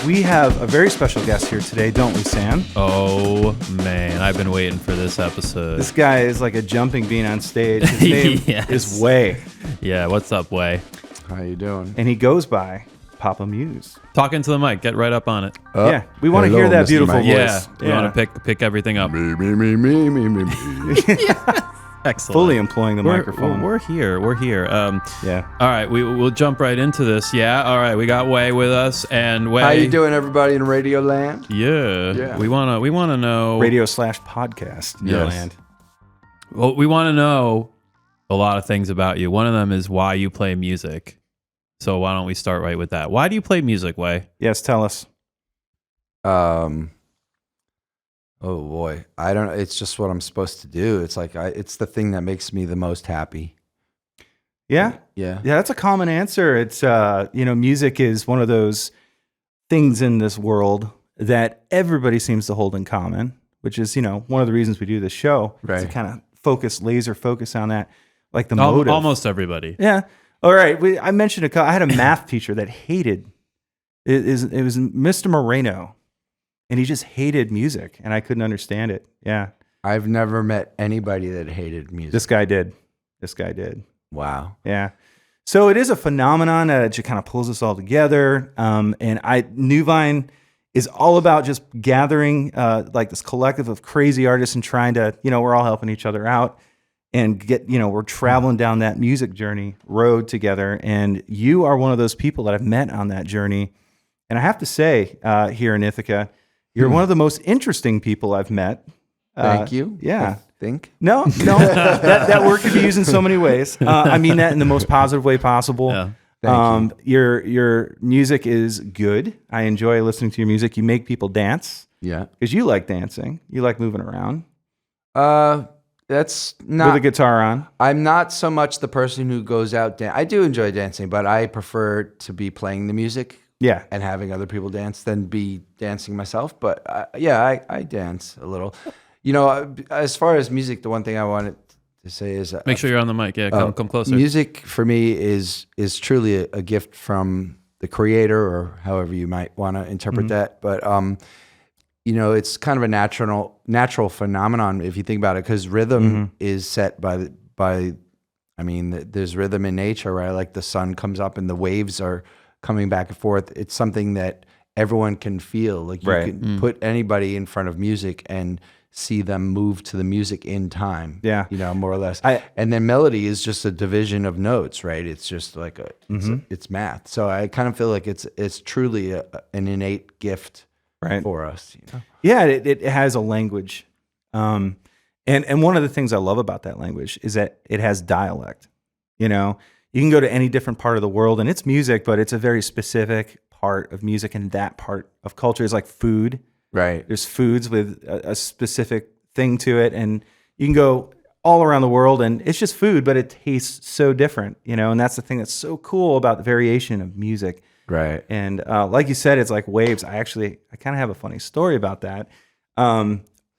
We have a very special guest here today, don't we, Sam? Oh, man. I've been waiting for this episode. This guy is like a jumping bean on stage. His name Yes. is Way. Yeah, what's up, Way? How you doing? And he goes by Papa Muse. Talking to the mic. Get right up on it. Yeah, we want to hello, hear that Mr. beautiful Mike. voice. Yeah, we want to pick everything up. Me. Excellent. Fully employing the We're microphone. here. We're here. Yeah. All right, we'll jump right into this. Yeah. All right, we got Way with us, and Way. How you doing, everybody in Radio Land? Yeah. We wanna know. Radio/podcast. Yes. Land. Well, we want to know a lot of things about you. One of them is why you play music. So why don't we start right with that? Why do you play music, Way? Yes, tell us. Oh boy, I don't know. It's just what I'm supposed to do. It's like it's the thing that makes me the most happy. Yeah? Yeah. Yeah, that's a common answer. It's, music is one of those things in this world that everybody seems to hold in common, which is, one of the reasons we do this show. Right. To kind of laser focus on that, like the motive. Almost everybody. Yeah. All right. I mentioned I had a math teacher that hated it was Mr. Moreno, and he just hated music, and I couldn't understand it. Yeah. I've never met anybody that hated music. This guy did. Wow. Yeah. So it is a phenomenon that just kind of pulls us all together. New Vine is all about just gathering like this collective of crazy artists and trying to, we're all helping each other out and we're traveling down that music journey road together. And you are one of those people that I've met on that journey. And I have to say, here in Ithaca, you're one of the most interesting people I've met. Thank you. Yeah. I think. No, that word could be used in so many ways. I mean that in the most positive way possible. Yeah. Thank you. Your music is good. I enjoy listening to your music. You make people dance Yeah. because you like dancing. You like moving around That's with not. a guitar on. I'm not so much the person who goes out. I do enjoy dancing, but I prefer to be playing the music. Yeah. And having other people dance than be dancing myself. But I dance a little. As far as music, the one thing I wanted to say is Make sure you're on the mic. Yeah, come closer. music for me is truly a gift from the creator, or however you might want to interpret that. But it's kind of a natural phenomenon if you think about it, because rhythm is set by. There's rhythm in nature, right? Like the sun comes up and the waves are coming back and forth. It's something that everyone can feel. Like you can put anybody in front of music and see them move to the music in time. Yeah. More or less. And then melody is just a division of notes, right? It's just like it's math. So I kind of feel like it's truly an innate gift for us. Yeah, it has a language. And one of the things I love about that language is that it has dialect. You can go to any different part of the world and it's music, but it's a very specific part of music, and that part of culture is like food. Right. There's foods with a specific thing to it, and you can go all around the world and it's just food, but it tastes so different, and that's the thing that's so cool about the variation of music. Right. And like you said, it's like waves. I kind of have a funny story about that.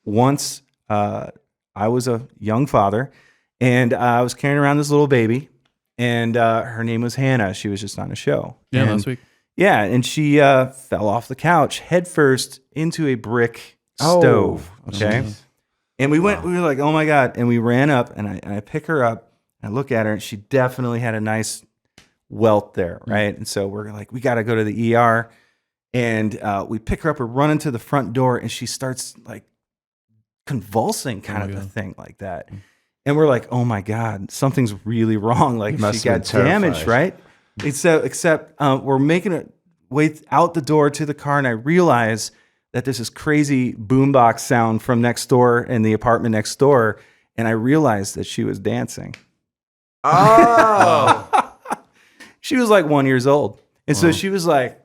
Once I was a young father, and I was carrying around this little baby, and her name was Hannah. She was just on a show. Yeah, and, last week. Yeah, and she fell off the couch headfirst into a brick stove. Okay. Geez. And we were like, oh my God. And we ran up, and I pick her up, and I look at her, and she definitely had a nice welt there, right? And so we're like, we got to go to the ER. And we pick her up, we're running to the front door, and she starts like convulsing kind of a thing like that. And we're like, oh my God, something's really wrong. Like she got damaged, right? Except we're making it way out the door to the car, and I realize that there's this crazy boombox sound from next door in the apartment next door, and I realized that she was dancing. Oh. She was like 1 year old. And so she was like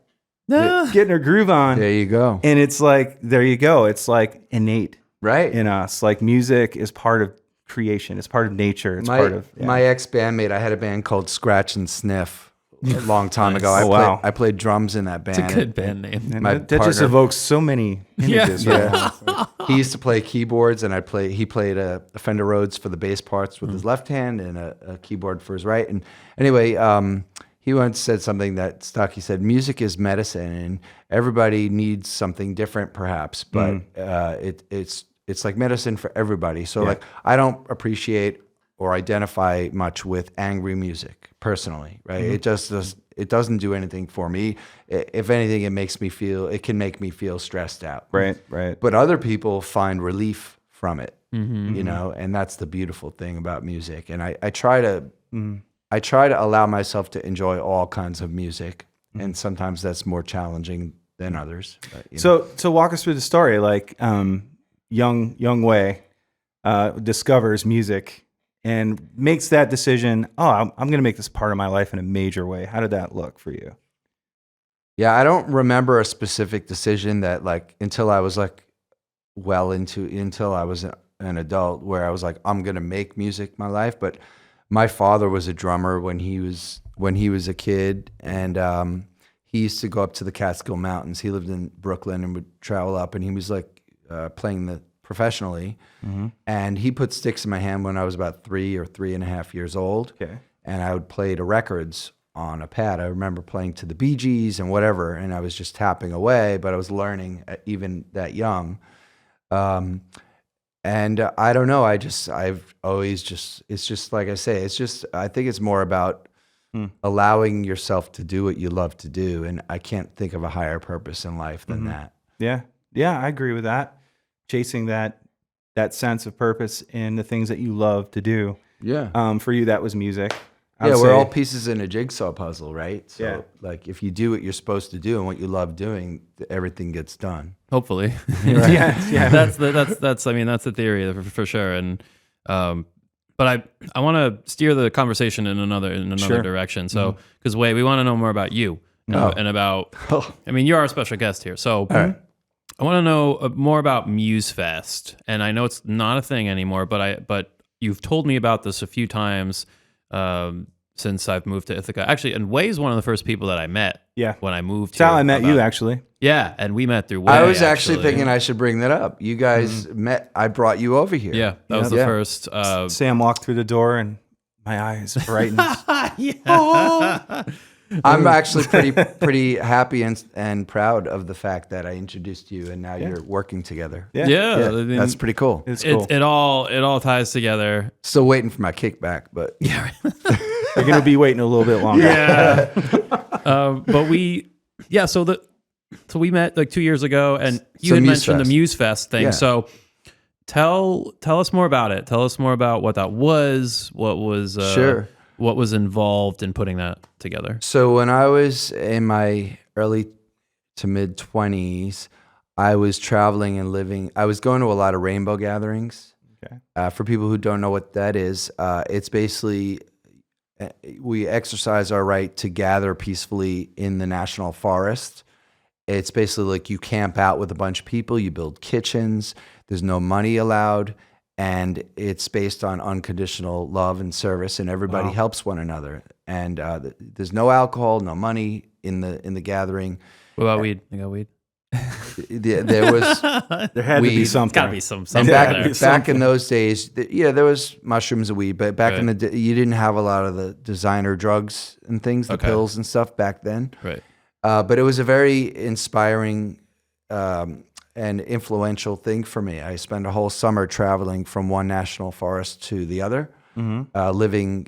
getting her groove on. There you go. And it's like, there you go. It's like innate Right. in us. Like music is part of creation. It's part of nature. It's part of my ex-bandmate. I had a band called Scratch and Sniff a long time ago. Oh, wow. I played drums in that band. It's a good band name. And my that just partner- evokes so many images. Yeah. He used to play keyboards, and he played a Fender Rhodes for the bass parts with his left hand and a keyboard for his right. And anyway, he once said something that stuck. He said, music is medicine, and everybody needs something different perhaps, but it's like medicine for everybody. So like, I don't appreciate or identify much with angry music personally, right? It doesn't do anything for me. If anything, it can make me feel stressed out. Right. But other people find relief from it, you know, and that's the beautiful thing about music. And I try to allow myself to enjoy all kinds of music, and sometimes that's more challenging than others. But, you know. So walk us through the story. Like, young Wei discovers music and makes that decision. Oh, I'm going to make this part of my life in a major way. How did that look for you? Yeah, I don't remember a specific decision that like until I was like until I was an adult where I was like, I'm going to make music my life. But my father was a drummer when he was a kid, and he used to go up to the Catskill Mountains. He lived in Brooklyn and would travel up, and he was like playing professionally. And he put sticks in my hand when I was about 3 or 3.5 years old. Okay. And I would play the records on a pad. I remember playing to the Bee Gees and whatever, and I was just tapping away, but I was learning at even that young. And I don't know, I've always just, it's just like I say, I think it's more about allowing yourself to do what you love to do. And I can't think of a higher purpose in life than that. Yeah, I agree with that. Chasing that sense of purpose in the things that you love to do. Yeah. For you, that was music. Yeah, we're all pieces in a jigsaw puzzle, right? So, Yeah. like, if you do what you're supposed to do and what you love doing, everything gets done. Hopefully. Yeah. That's the theory for sure. And but I want to steer the conversation in another Sure. direction. So because Wei, we want to know more about you and about. I mean, you're our special guest here, so I want to know more about Muse Fest. And I know it's not a thing anymore, but you've told me about this a few times since I've moved to Ithaca. Actually, and Wei's one of the first people that I met. Yeah. When I moved That's here. how I met you, actually. Yeah, and we met through Wei. I was actually thinking I should bring that up. You guys met, I brought you over here. Yeah, that was the first. Sam walked through the door and my eyes brightened. I'm actually pretty happy and proud of the fact that I introduced you and now you're working together. Yeah, I mean, that's pretty cool. It's cool. It all ties together. Still waiting for my kickback, but You're going to be waiting a little bit longer. Yeah. But so we met like 2 years ago, and you had mentioned the Muse Fest thing. Yeah. So tell us more about it. Tell us more about what that was. What was Sure. What was involved in putting that together? So when I was in my early to mid 20s, I was traveling and living. I was going to a lot of rainbow gatherings. Okay. For people who don't know what that is, it's basically we exercise our right to gather peacefully in the national forest. It's basically like you camp out with a bunch of people, you build kitchens, there's no money allowed, and it's based on unconditional love and service, and everybody helps one another. And there's no alcohol, no money in the gathering. What about weed? You got weed? There was There had to be weed. something. Got to be something. And there. back in those days, there was mushrooms and weed, but back in the day, you didn't have a lot of the designer drugs and things, the pills and stuff back then. Right. But it was a very inspiring and influential thing for me. I spent a whole summer traveling from one national forest to the other, living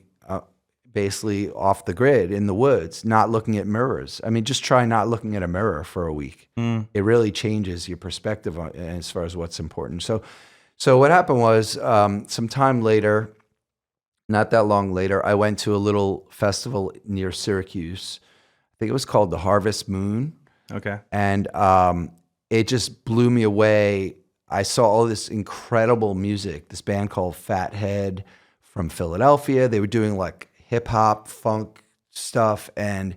basically off the grid in the woods, not looking at mirrors. I mean, just try not looking at a mirror for a week. It really changes your perspective as far as what's important. So what happened was some time later, not that long later, I went to a little festival near Syracuse. I think it was called the Harvest Moon. Okay. And it just blew me away. I saw all this incredible music, this band called Fathead from Philadelphia. They were doing like hip hop, funk stuff, and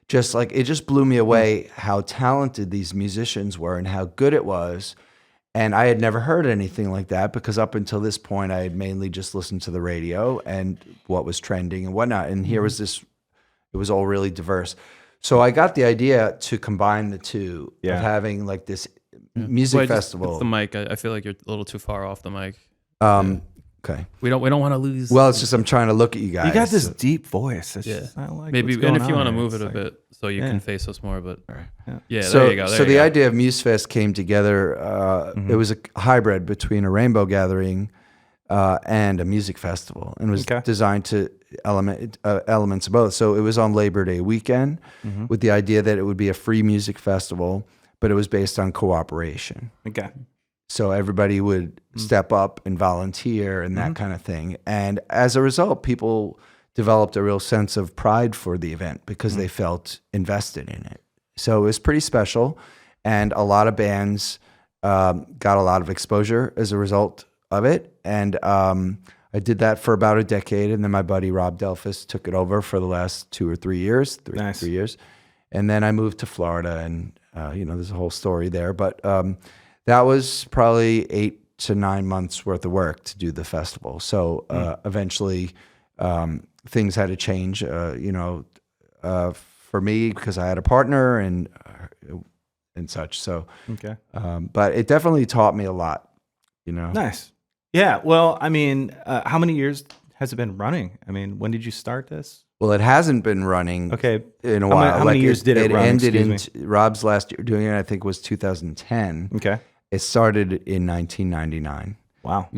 just like it just blew me away how talented these musicians were and how good it was. And I had never heard anything like that because up until this point, I had mainly just listened to the radio and what was trending and whatnot. And here was this, it was all really diverse. So I got the idea to combine the two of having like this music festival. Just the mic. I feel like you're a little too far off the mic. Okay. We don't want to lose. Well, it's just I'm trying to look at you guys. You got this deep voice. It's Yeah. just, I like Maybe, what's going and if you want to on move here. it a It's like- bit so you can face us more, but yeah, So, there you go. so the idea of MuseFest came together. It was a hybrid between a rainbow gathering and a music festival, and was Okay. designed to elements of both. So it was on Labor Day weekend, with the idea that it would be a free music festival, but it was based on cooperation. Okay. So everybody would step up and volunteer and that kind of thing. And as a result, people developed a real sense of pride for the event because they felt invested in it. So it was pretty special. And a lot of bands got a lot of exposure as a result of it. And I did that for about a decade. And then my buddy Rob Delphus took it over for the last 2 or 3 years, Nice. 3 years. And then I moved to Florida, and there's a whole story there. But that was probably 8 to 9 months worth of work to do the festival. So eventually things had to change, for me, because I had a partner and such. So, Okay. but it definitely taught me a lot, Nice. Yeah. Well, I mean, how many years has it been running? I mean, when did you start this? Well, it hasn't been running Okay. in a How while. many years did it run? ended Excuse in Rob's last year doing it, I think, was 2010. Okay. It started in 1999. Wow.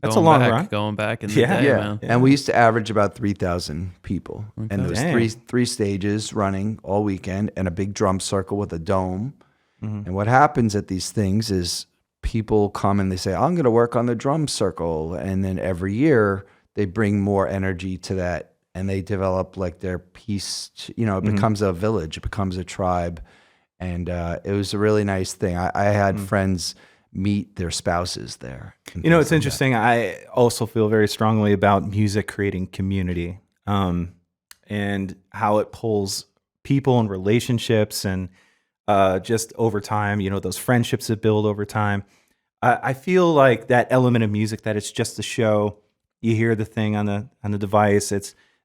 That's a long run. Going back in the Yeah. day, Yeah. man. And we used to average about 3,000 people. And there was Dang. three stages running all weekend and a big drum circle with a dome. And what happens at these things is people come and they say, I'm going to work on the drum circle. And then every year they bring more energy to that, and they develop like their piece, it becomes a village, it becomes a tribe. And it was a really nice thing. I had friends meet their spouses there. It's interesting. I also feel very strongly about music creating community, and how it pulls people and relationships, and just over time, those friendships that build over time. I feel like that element of music, that it's just a show. You hear the thing on the device.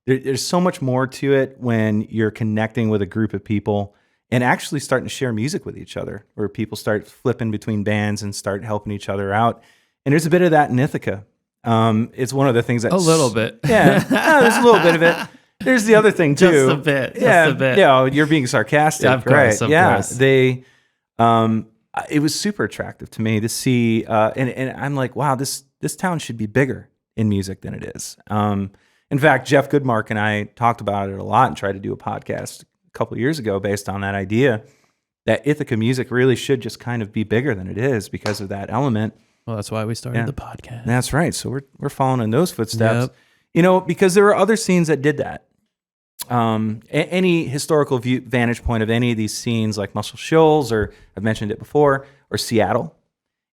There's so much more to it when you're connecting with a group of people and actually starting to share music with each other, where people start flipping between bands and start helping each other out. And there's a bit of that in Ithaca. It's one of the things that A little bit. Yeah, there's a little bit of it. There's the other thing too. Just a bit. Yeah, Just a bit. Yeah, you're being sarcastic, Yeah, of course, right? of Yeah, course. they. It was super attractive to me to see, and I'm like, wow, this town should be bigger in music than it is. In fact, Jeff Goodmark and I talked about it a lot and tried to do a podcast a couple of years ago based on that idea that Ithaca music really should just kind of be bigger than it is because of that element. Well, that's why we started Yeah. the podcast. That's right. So we're following in those footsteps. Because there are other scenes that did that. Any historical vantage point of any of these scenes, like Muscle Shoals, or I've mentioned it before, or Seattle,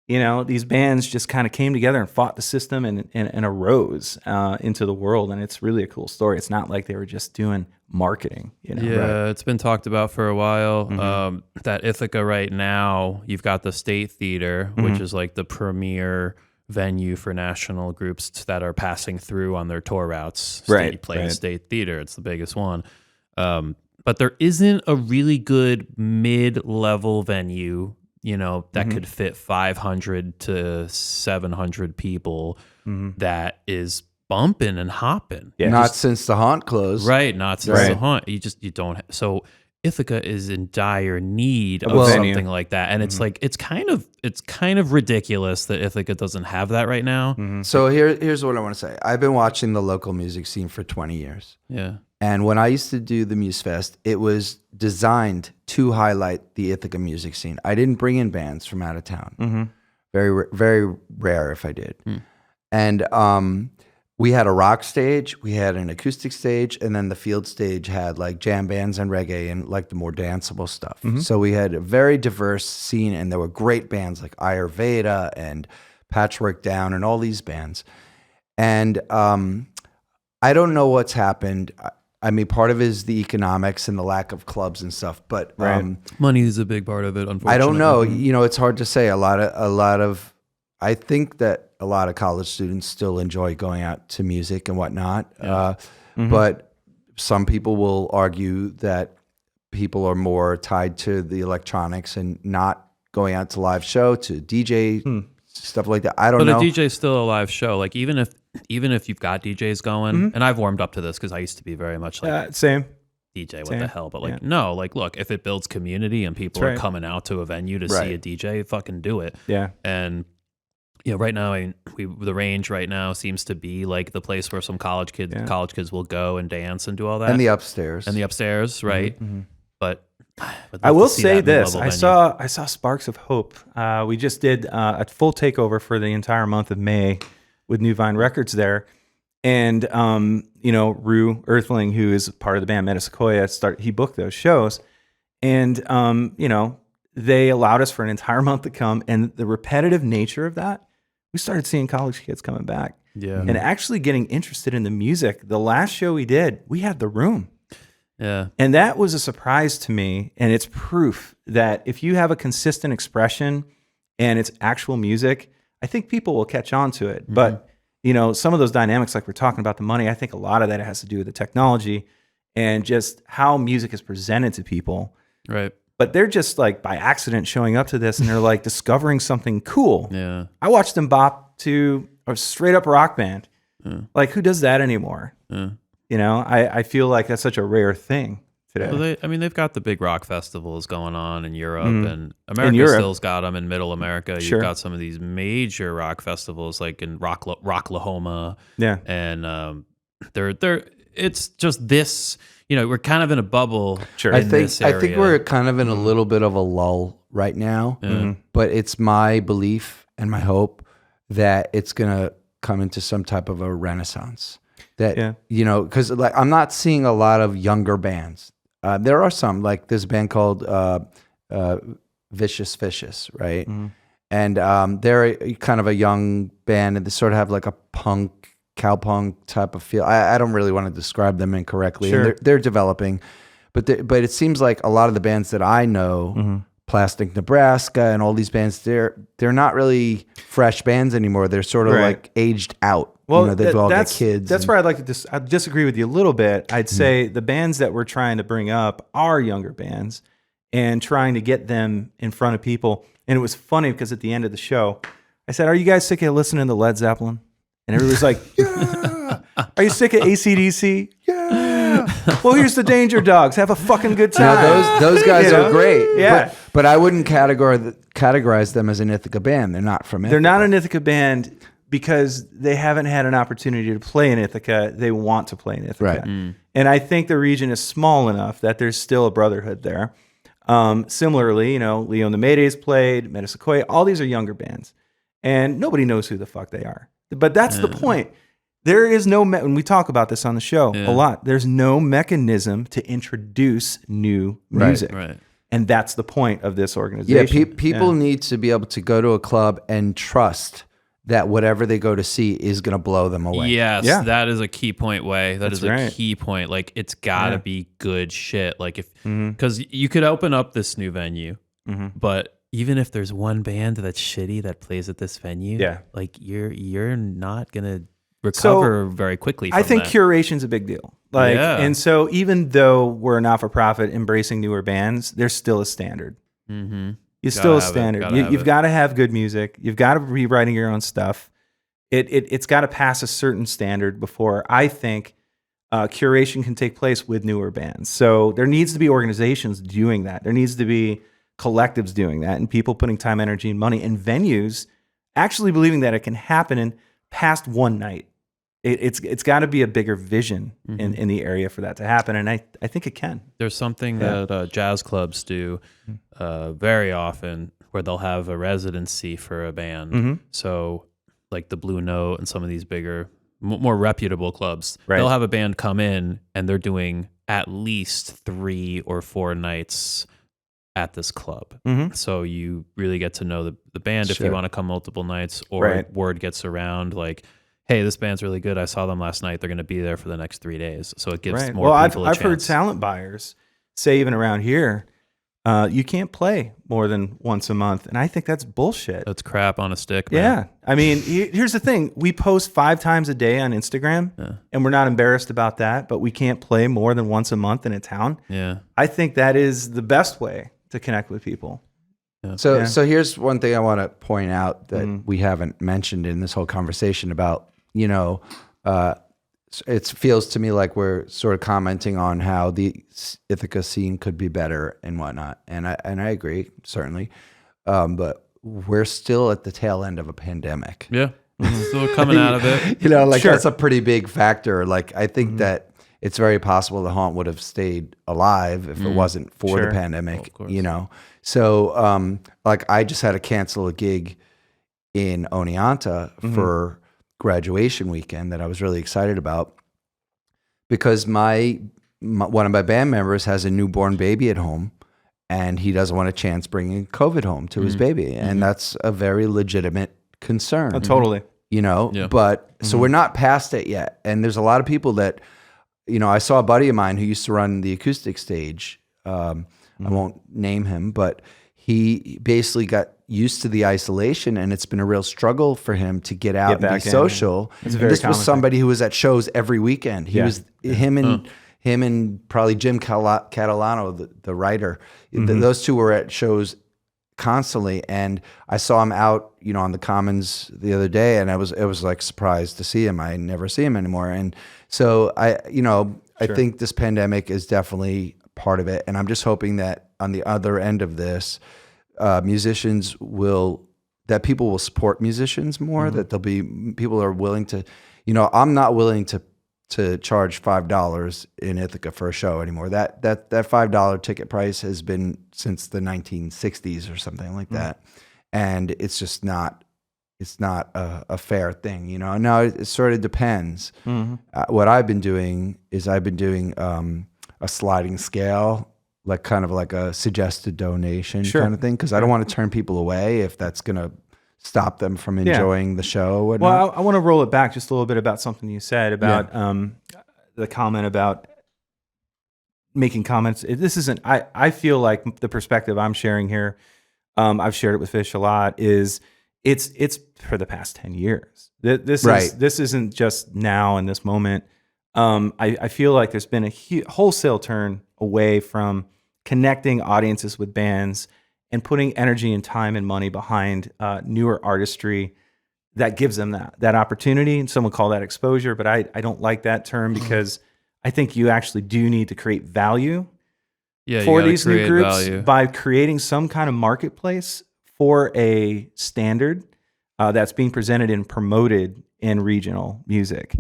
these bands just kind of came together and fought the system and arose into the world. And it's really a cool story. It's not like they were just doing marketing. Yeah, it's been talked about for a while. That Ithaca right now, you've got the State Theater, which is like the premier venue for national groups that are passing through on their tour routes. Right, Play the right. State Theater. It's the biggest one. But there isn't a really good mid-level venue, that could fit 500 to 700 people that is bumping and hopping. Yeah, Not just- since the Haunt closed. Right, not since Right. the Haunt. You don't. So Ithaca is in dire need of Well, something like that, and it's like it's kind of ridiculous that Ithaca doesn't have that right now. So here's what I want to say. I've been watching the local music scene for 20 years. Yeah, And when I used to do the Muse Fest, it was designed to highlight the Ithaca music scene. I didn't bring in bands from out of town. Very rare if I did. And we had a rock stage, we had an acoustic stage, and then the field stage had like jam bands and reggae and like the more danceable stuff. So we had a very diverse scene, and there were great bands like Ayurveda and Patchwork Down and all these bands. And I don't know what's happened. I mean, part of it is the economics and the lack of clubs and stuff, but money is a big part of it. Unfortunately, I don't know. It's hard to say. I think that a lot of college students still enjoy going out to music and whatnot. But some people will argue that people are more tied to the electronics and not going out to live show, to DJ stuff like that. I don't But know. a DJ is still a live show. Like even if even if you've got DJs going, and I've warmed up to this because I used to be very much like same. DJ, what Same. the hell? But like, no, like, look, if it builds community and people That's are right. coming out to a venue to see a DJ, fucking do it. Yeah. And right now, the range right now seems to be like the place where some college kids will go and dance and do all that. And the upstairs. Right? But I will say this: I saw sparks of hope. We just did a full takeover for the entire month of May with New Vine Records there, and Rue Earthling, who is part of the band Metasequoia, he booked those shows, and they allowed us for an entire month to come, and the repetitive nature of that, we started seeing college kids coming back, and actually getting interested in the music. The last show we did, we had the room. Yeah. And that was a surprise to me. And it's proof that if you have a consistent expression and it's actual music, I think people will catch on to it. But, some of those dynamics, like we're talking about the money, I think a lot of that has to do with the technology and just how music is presented to people. Right. But they're just like by accident showing up to this and they're like discovering something cool. Yeah. I watched them bop to a straight up rock band. Yeah. Like, who does that anymore? Yeah. I feel like that's such a rare thing today. Well, they've got the big rock festivals going on in Europe, and America still's got them in Middle America. You've got some of these major rock festivals like in Rocklahoma. Yeah. And it's just this, we're kind of in a bubble. Sure. I think we're kind of in a little bit of a lull right now, but it's my belief and my hope that it's going to come into some type of a renaissance. That, because like I'm not seeing a lot of younger bands. There are some, like this band called Vicious Vicious, right? And they're kind of a young band, and they sort of have like a cowpunk type of feel. I don't really want to describe them incorrectly. Sure. And they're developing, but it seems like a lot of the bands that I know, Plastic Nebraska and all these bands, they're not really fresh bands anymore. They're sort of like aged out. Well, they've all got kids. That's where I'd like to I disagree with you a little bit. I'd say the bands that we're trying to bring up are younger bands and trying to get them in front of people. And it was funny because at the end of the show, I said, "Are you guys sick of listening to Led Zeppelin?" And everybody's like, "Yeah." "Are you sick of AC/DC?" "Yeah." "Well, here's the Danger Dogs. Have a fucking good time." No, those guys are great. Yeah. But I wouldn't categorize them as an Ithaca band. They're not from Ithaca. They're not an Ithaca band because they haven't had an opportunity to play in Ithaca. They want to play in Ithaca. Right. And I think the region is small enough that there's still a brotherhood there. Similarly, Leo and the Maydays played, Metasequoia, all these are younger bands. And nobody knows who the fuck they are. But that's the point. There is no, when we talk about this on the show a lot, there's no mechanism to introduce new music. Right. And that's the point of this organization. Yeah, people need to be able to go to a club and trust that whatever they go to see is going to blow them away. Yes, that is a key point, Way. That's a key point. Like, it's got to be good shit. Like, because you could open up this new venue, but even if there's one band that's shitty that plays at this venue, like you're not going to recover very quickly from I think that. Curation's a big deal. Like, and so even though we're a not-for-profit embracing newer bands, there's still a standard. It's still a standard. You've got to have good music. You've got to be writing your own stuff. It's got to pass a certain standard before I think curation can take place with newer bands. So there needs to be organizations doing that. There needs to be collectives doing that, and people putting time, energy, and money, and venues actually believing that it can happen in past one night. It's got to be a bigger vision in the area for that to happen, and I think it can. There's something that jazz clubs do very often where they'll have a residency for a band. So like the Blue Note and some of these bigger, more reputable clubs, they'll have a band come in and they're doing at least 3 or 4 nights at this club. So you really get to know the band if you want to come multiple nights, or word gets around like, hey, this band's really good. I saw them last night. They're going to be there for the next 3 days. So it gives more people a chance. I've heard talent buyers say, even around here, you can't play more than once a month. And I think that's bullshit. That's crap on a stick, man. Yeah. I mean, here's the thing. We post 5 times a day on Instagram, and we're not embarrassed about that, but we can't play more than once a month in a town. Yeah. I think that is the best way to connect with people. Yeah. So here's one thing I want to point out that we haven't mentioned in this whole conversation about you know, it feels to me like we're sort of commenting on how the Ithaca scene could be better and whatnot. And I agree, certainly. But we're still at the tail end of a pandemic. Yeah. Still coming out of it. You know, like that's a pretty big factor. Like I think that it's very possible the haunt would have stayed alive if it wasn't for the pandemic, you know? So like I just had to cancel a gig in Oneonta for graduation weekend that I was really excited about because one of my band members has a newborn baby at home and he doesn't want a chance bringing COVID home to his baby. And that's a very legitimate concern. Oh, totally. You know, but so we're not past it yet. And there's a lot of people that, you know, I saw a buddy of mine who used to run the acoustic stage. I won't name him, but he basically got used to the isolation and it's been a real struggle for him to get out and be social. This was somebody who was at shows every weekend. He was him and probably Jim Catalano, the writer. Those two were at shows constantly, and I saw him out, you know, on the Commons the other day, and it was like surprised to see him. I never see him anymore, and so I think this pandemic is definitely part of it, and I'm just hoping that on the other end of this, people will support musicians more. That there'll be people are willing to, you know, I'm not willing to charge $5 in Ithaca for a show anymore. That $5 ticket price has been since the 1960s or something like that, and it's just not. It's not a fair thing, you know. Now it sort of depends. What I've been doing is a sliding scale, like kind of like a suggested donation kind of thing, because I don't want to turn people away if that's going to stop them from enjoying the show or whatnot. Well, I want to roll it back just a little bit about something you said about the comment about making comments. This isn't, I feel like the perspective I'm sharing here, I've shared it with Fish a lot, is it's for the past 10 years. This isn't just now in this moment. I feel like there's been a wholesale turn away from connecting audiences with bands and putting energy and time and money behind newer artistry that gives them that opportunity. And some would call that exposure, but I don't like that term because I think you actually do need to create value for these new groups by creating some kind of marketplace for a standard that's being presented and promoted in regional music.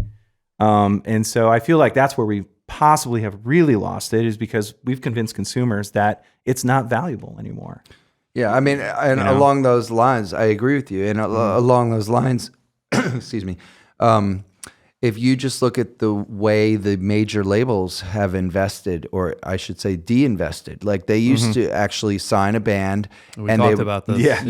And so I feel like that's where we possibly have really lost it, is because we've convinced consumers that it's not valuable anymore. Yeah, I mean, and along those lines, I agree with you. And along those lines, excuse me, if you just look at the way the major labels have invested, or I should say de-invested, like they used to actually sign a band. We talked about this.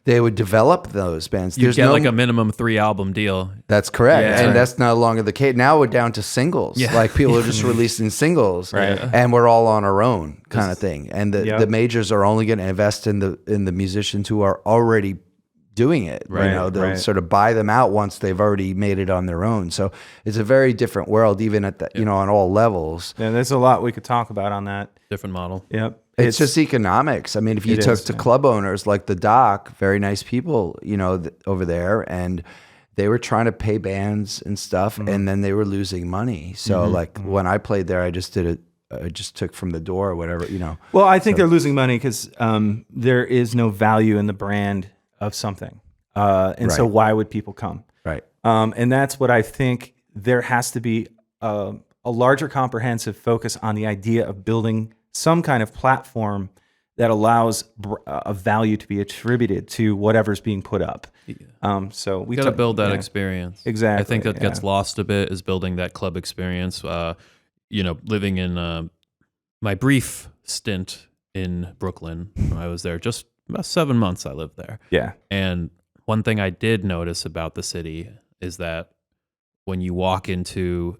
They would develop those bands. You get like a minimum 3-album deal. That's correct. And that's no longer the case. Now we're down to singles. Yeah. Like people are just releasing singles and we're all on our own kind of thing. And the majors are only going to invest in the musicians who are already doing it. You know, they'll sort of buy them out once they've already made it on their own. So it's a very different world, even at the, you know, on all levels. Yeah, there's a lot we could talk about on that. Different model. Yep. It's just economics. I mean, if you took to club owners like the Doc, very nice people, you know, over there, and they were trying to pay bands and stuff, and then they were losing money. So like when I played there, I just did it. I just took from the door or whatever, you know. Well, I think they're losing money because there is no value in the brand of something. And so why would people come? Right. And that's what I think. There has to be a larger comprehensive focus on the idea of building some kind of platform that allows a value to be attributed to whatever's being put up. So we got to build that experience. Exactly. I think that gets lost a bit, is building that club experience. You know, living in my brief stint in Brooklyn, I was there just about 7 months. I lived there. Yeah. And one thing I did notice about the city is that when you walk into,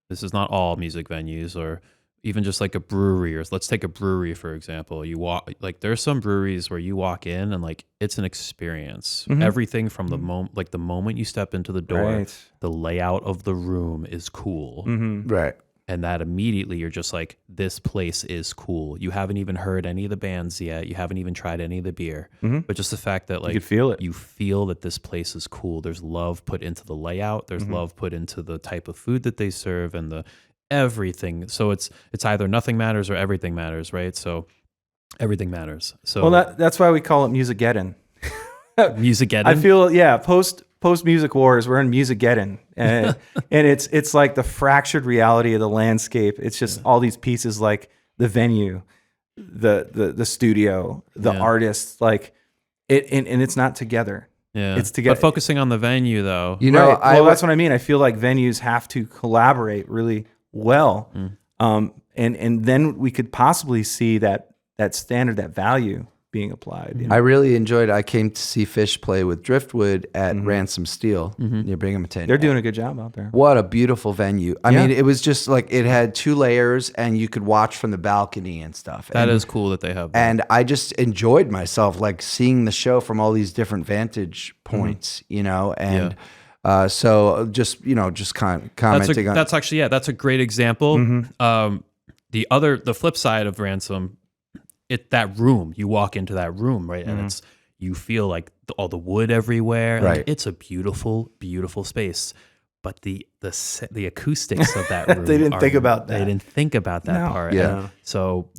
this is not all music venues, or even just like a brewery, or let's take a brewery, for example. You walk, like there's some breweries where you walk in and like it's an experience. Everything from the moment, like the moment you step into the door, the layout of the room is cool. Right. And that immediately you're just like, this place is cool. You haven't even heard any of the bands yet. You haven't even tried any of the beer. But just the fact that like you could feel it. You feel that this place is cool. There's love put into the layout. There's love put into the type of food that they serve and the everything. So it's either nothing matters or everything matters, right? So everything matters. So Well, that's why we call it Musigeddon. Musigeddon. I feel post music wars, we're in Musigeddon, and it's like the fractured reality of the landscape. It's just all these pieces, like the venue, the studio, the artists, like it, and it's not together. Yeah, it's together. But focusing on the venue, though, that's what I mean. I feel like venues have to collaborate really well, and then we could possibly see that standard, that value being applied. You know? I really enjoyed it. I came to see Fish play with Driftwood at Ransom Steel near Binghamton. They're doing a good job out there. What a beautiful venue. I mean, it was just like it had 2 layers and you could watch from the balcony and stuff. That is cool that they have that. And I just enjoyed myself, like seeing the show from all these different vantage points, you know, and so just, you know, just commenting on. That's actually, that's a great example. The flip side of Ransom, that room, you walk into that room, right? And you feel like all the wood everywhere. Right. Like, it's a beautiful, beautiful space. But the acoustics of that room, they didn't think about that. They didn't think about that part. Yeah. And so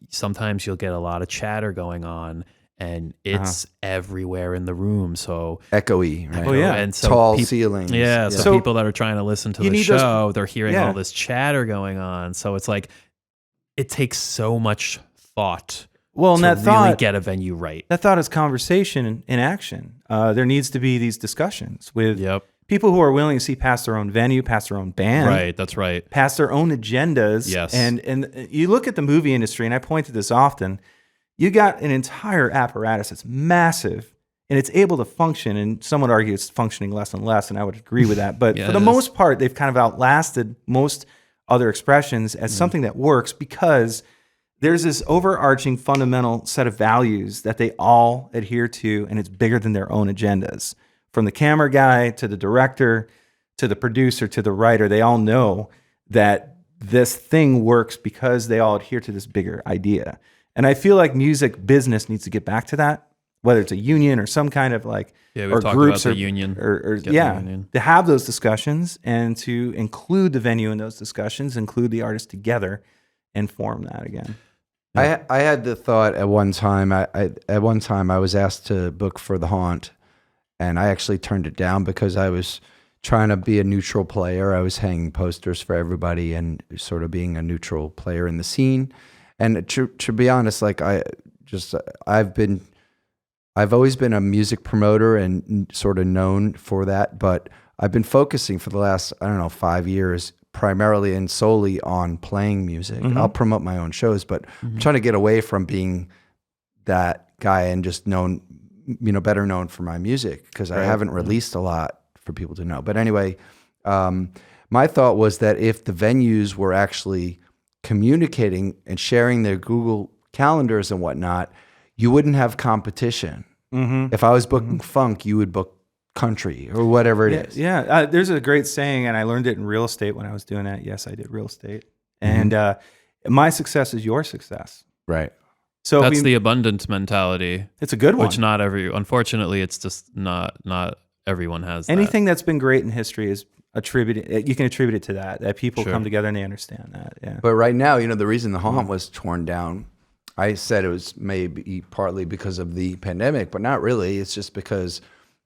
sometimes you'll get a lot of chatter going on, and it's everywhere in the room. So echoey, right? Oh, yeah. And so tall ceilings. Yeah. Yeah. So people that are trying to listen to You the need show, they're hearing all this chatter going on. So it's like, it takes so much thought to really get a venue right. That thought is conversation in action. There needs to be these discussions with people who are willing to see past their own venue, past their own band. Right, that's right. Past their own agendas. Yes. And you look at the movie industry, and I point to this often, you got an entire apparatus that's massive, and it's able to function, and some would argue it's functioning less and less, and I would agree with that. But for the most part, they've kind of outlasted most other expressions as something that works because there's this overarching fundamental set of values that they all adhere to, and it's bigger than their own agendas. From the camera guy to the director to the producer to the writer, they all know that this thing works because they all adhere to this bigger idea. And I feel like music business needs to get back to that, whether it's a union or some kind of like, we've or talked groups about the union. To have those discussions and to include the venue in those discussions, include the artists together, and form that again. I had the thought at one time. I was asked to book for The Haunt, and I actually turned it down because I was trying to be a neutral player. I was hanging posters for everybody and sort of being a neutral player in the scene. And to be honest, like I've always been a music promoter and sort of known for that, but I've been focusing for the last 5 years primarily and solely on playing music. I'll promote my own shows, but I'm trying to get away from being that guy and just known, better known for my music because I haven't released a lot for people to know. But anyway, my thought was that if the venues were actually communicating and sharing their Google calendars and whatnot, you wouldn't have competition. If I was booking funk, you would book country or whatever it is. Yeah. There's a great saying, and I learned it in real estate when I was doing that. Yes, I did real estate. And my success is your success. Right. So that's the abundance mentality. It's a good one. Which unfortunately, it's just not everyone has anything that's been great in history is attributed. You can attribute it to that people come together and they understand that. Yeah. But right now, the reason the Haunt was torn down, I said it was maybe partly because of the pandemic, but not really. It's just because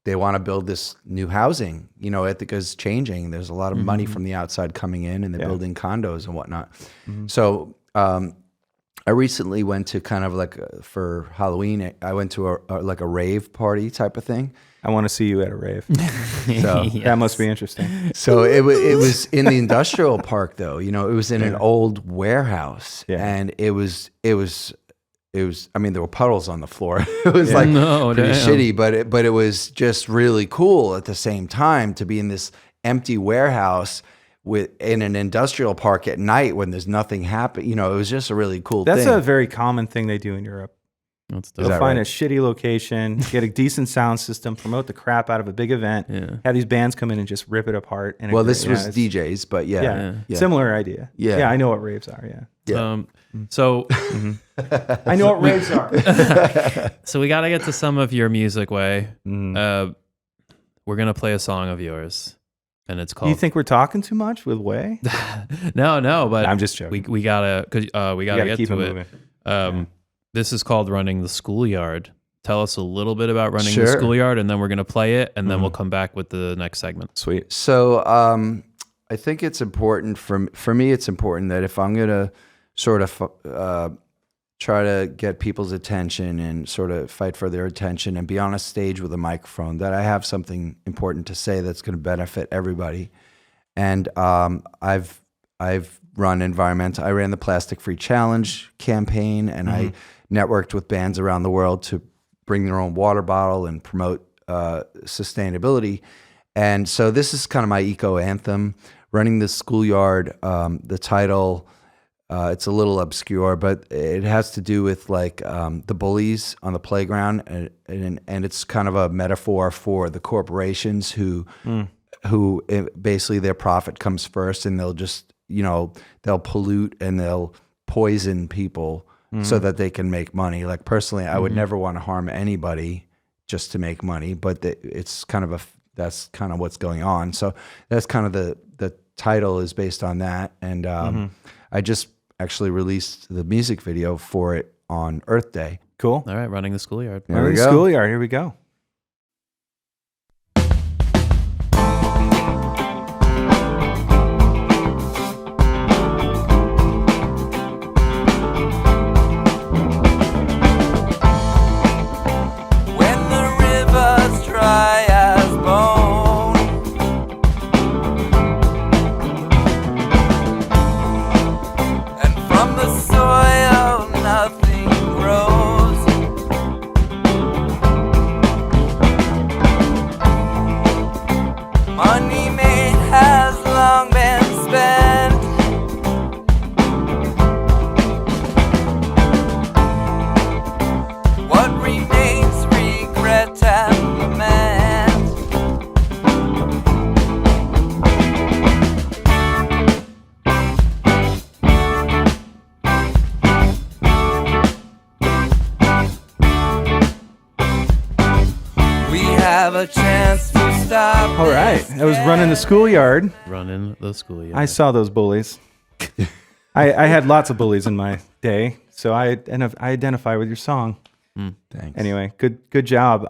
they want to build this new housing. Ithaca's changing. There's a lot of money from the outside coming in, and they're building condos and whatnot. So I recently went to kind of like for Halloween, I went to a rave party type of thing. I want to see you at a rave. So that must be interesting. So it was in the industrial park though. It was in an old warehouse, and it was. I mean, there were puddles on the floor. It was pretty shitty, but it was just really cool at the same time to be in this empty warehouse in an industrial park at night when there's nothing happening. It was just a really cool thing. That's a very common thing they do in Europe. That's Go dope. find a shitty location, get a decent sound system, promote the crap out of a big event, have these bands come in and just rip it apart. And Well, this was DJs, but yeah. Similar idea. Yeah. I know what raves are. Yeah. So I know what raves are. so we got to get to some of your music, Way. We're gonna play a song of yours, and it's called. You think we're talking too much with Way? No, but I'm just joking. We gotta get keep to it it. moving. This is called Running the Schoolyard. Tell us a little bit about Running the Schoolyard, and then we're gonna play it, and then we'll come back with the next segment. Sweet. So I think it's important for me. It's important that if I'm gonna sort of try to get people's attention and sort of fight for their attention and be on a stage with a microphone, that I have something important to say that's going to benefit everybody. And I've run environmental. I ran the Plastic Free Challenge campaign, and I networked with bands around the world to bring their own water bottle and promote sustainability. And so this is kind of my eco anthem, Running the Schoolyard. The title. It's a little obscure, but it has to do with like the bullies on the playground, and it's kind of a metaphor for the corporations who basically their profit comes first, and they'll just they'll pollute and they'll poison people so that they can make money. Like personally, I would never want to harm anybody just to make money, but it's kind of that's kind of what's going on. So that's kind of the title is based on that, and I just actually released the music video for it on Earth Day. Cool. All right, Running the Schoolyard. Running the Schoolyard. Here we go. When the river's dry as bone, and from the soil nothing grows, money made has long been spent. What remains regret and lament? We have a chance to stop. All right. I was running the schoolyard. Running the Schoolyard. I saw those bullies. I had lots of bullies in my day, so I identify with your song. Thanks. Anyway, good job.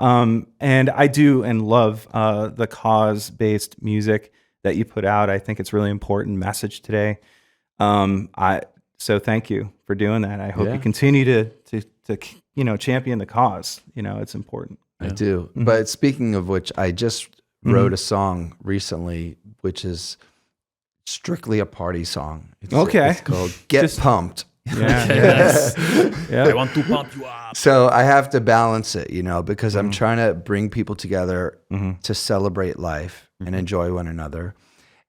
And I do and love the cause-based music that you put out. I think it's a really important message today. So thank you for doing that. I hope you continue to champion the cause. It's important. I do. But speaking of which, I just wrote a song recently, which is strictly a party song. It's called Get Pumped. Yeah. I want to pump you up. So I have to balance it, because I'm trying to bring people together to celebrate life and enjoy one another.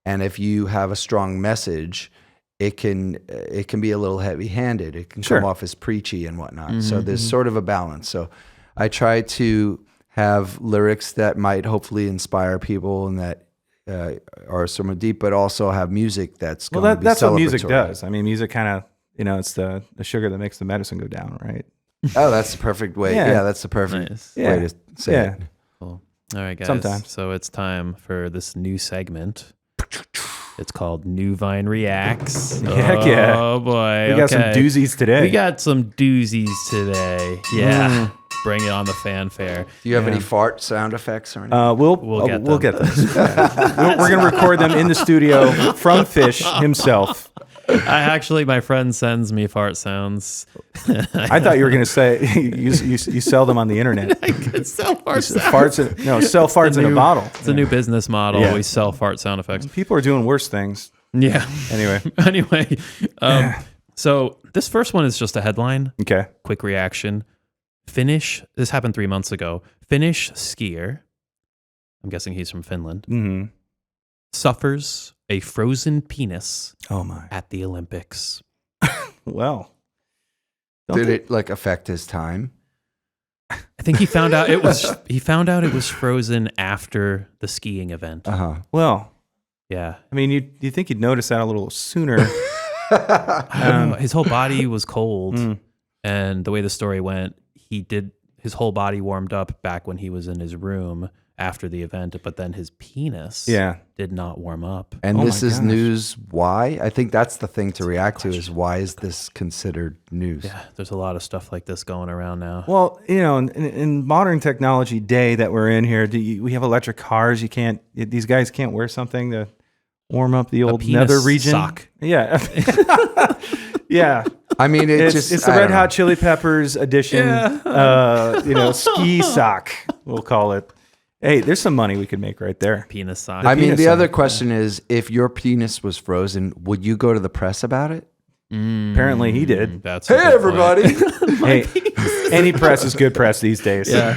And if you have a strong message, it can be a little heavy-handed. It can come off as preachy and whatnot. So there's sort of a balance. So I try to have lyrics that might hopefully inspire people and that are somewhat deep, but also have music that's going to be that's what music celebratory. does. I mean, music kind of, it's the sugar that makes the medicine go down, right? Oh, that's the perfect way. Yeah. Yeah, that's the perfect Nice. way to say it. Cool. All right, guys. Sometimes. So it's time for this new segment. It's called New Vine Reacts. Heck yeah. Oh boy. We got some doozies today. We got some doozies today. Yeah. Bring it on the fanfare. Do you have any fart sound effects or anything? We'll get those. We're going to record them in the studio from Fish himself. My friend sends me fart sounds. I thought you were going to say you sell them on the internet. I could sell fart sounds. Sell farts in a bottle. It's a new business model. Yeah. We sell fart sound effects. People are doing worse things. Yeah. Anyway. So this first one is just a headline. Okay. Quick reaction. This happened 3 months ago. Finnish skier, I'm guessing he's from Finland, suffers a frozen penis at the Olympics. Well. Did it affect his time? think he found out it was frozen after the skiing event. Well, Yeah. I mean, you think you'd notice that a little sooner. I don't know. His whole body was cold, and the way the story went, his whole body warmed up back when he was in his room after the event, but then his penis did not warm up. And Oh this my is gosh. news. Why? I think that's the thing to react to is why is this considered news? Yeah, there's a lot of stuff like this going around now. Well, in modern technology day that we're in here, we have electric cars. These guys can't wear something to warm up the old penis nether region. sock. Yeah. Yeah. I mean, It's the I Red don't know. Hot Chili Peppers edition, ski sock, we'll call it. Hey, there's some money we could make right there. Penis sock. I mean, penis the sock, other question is, if your penis was frozen, would you go to the press about it? Apparently he did. That's a good point. Hey, any press is good press these days. Yeah.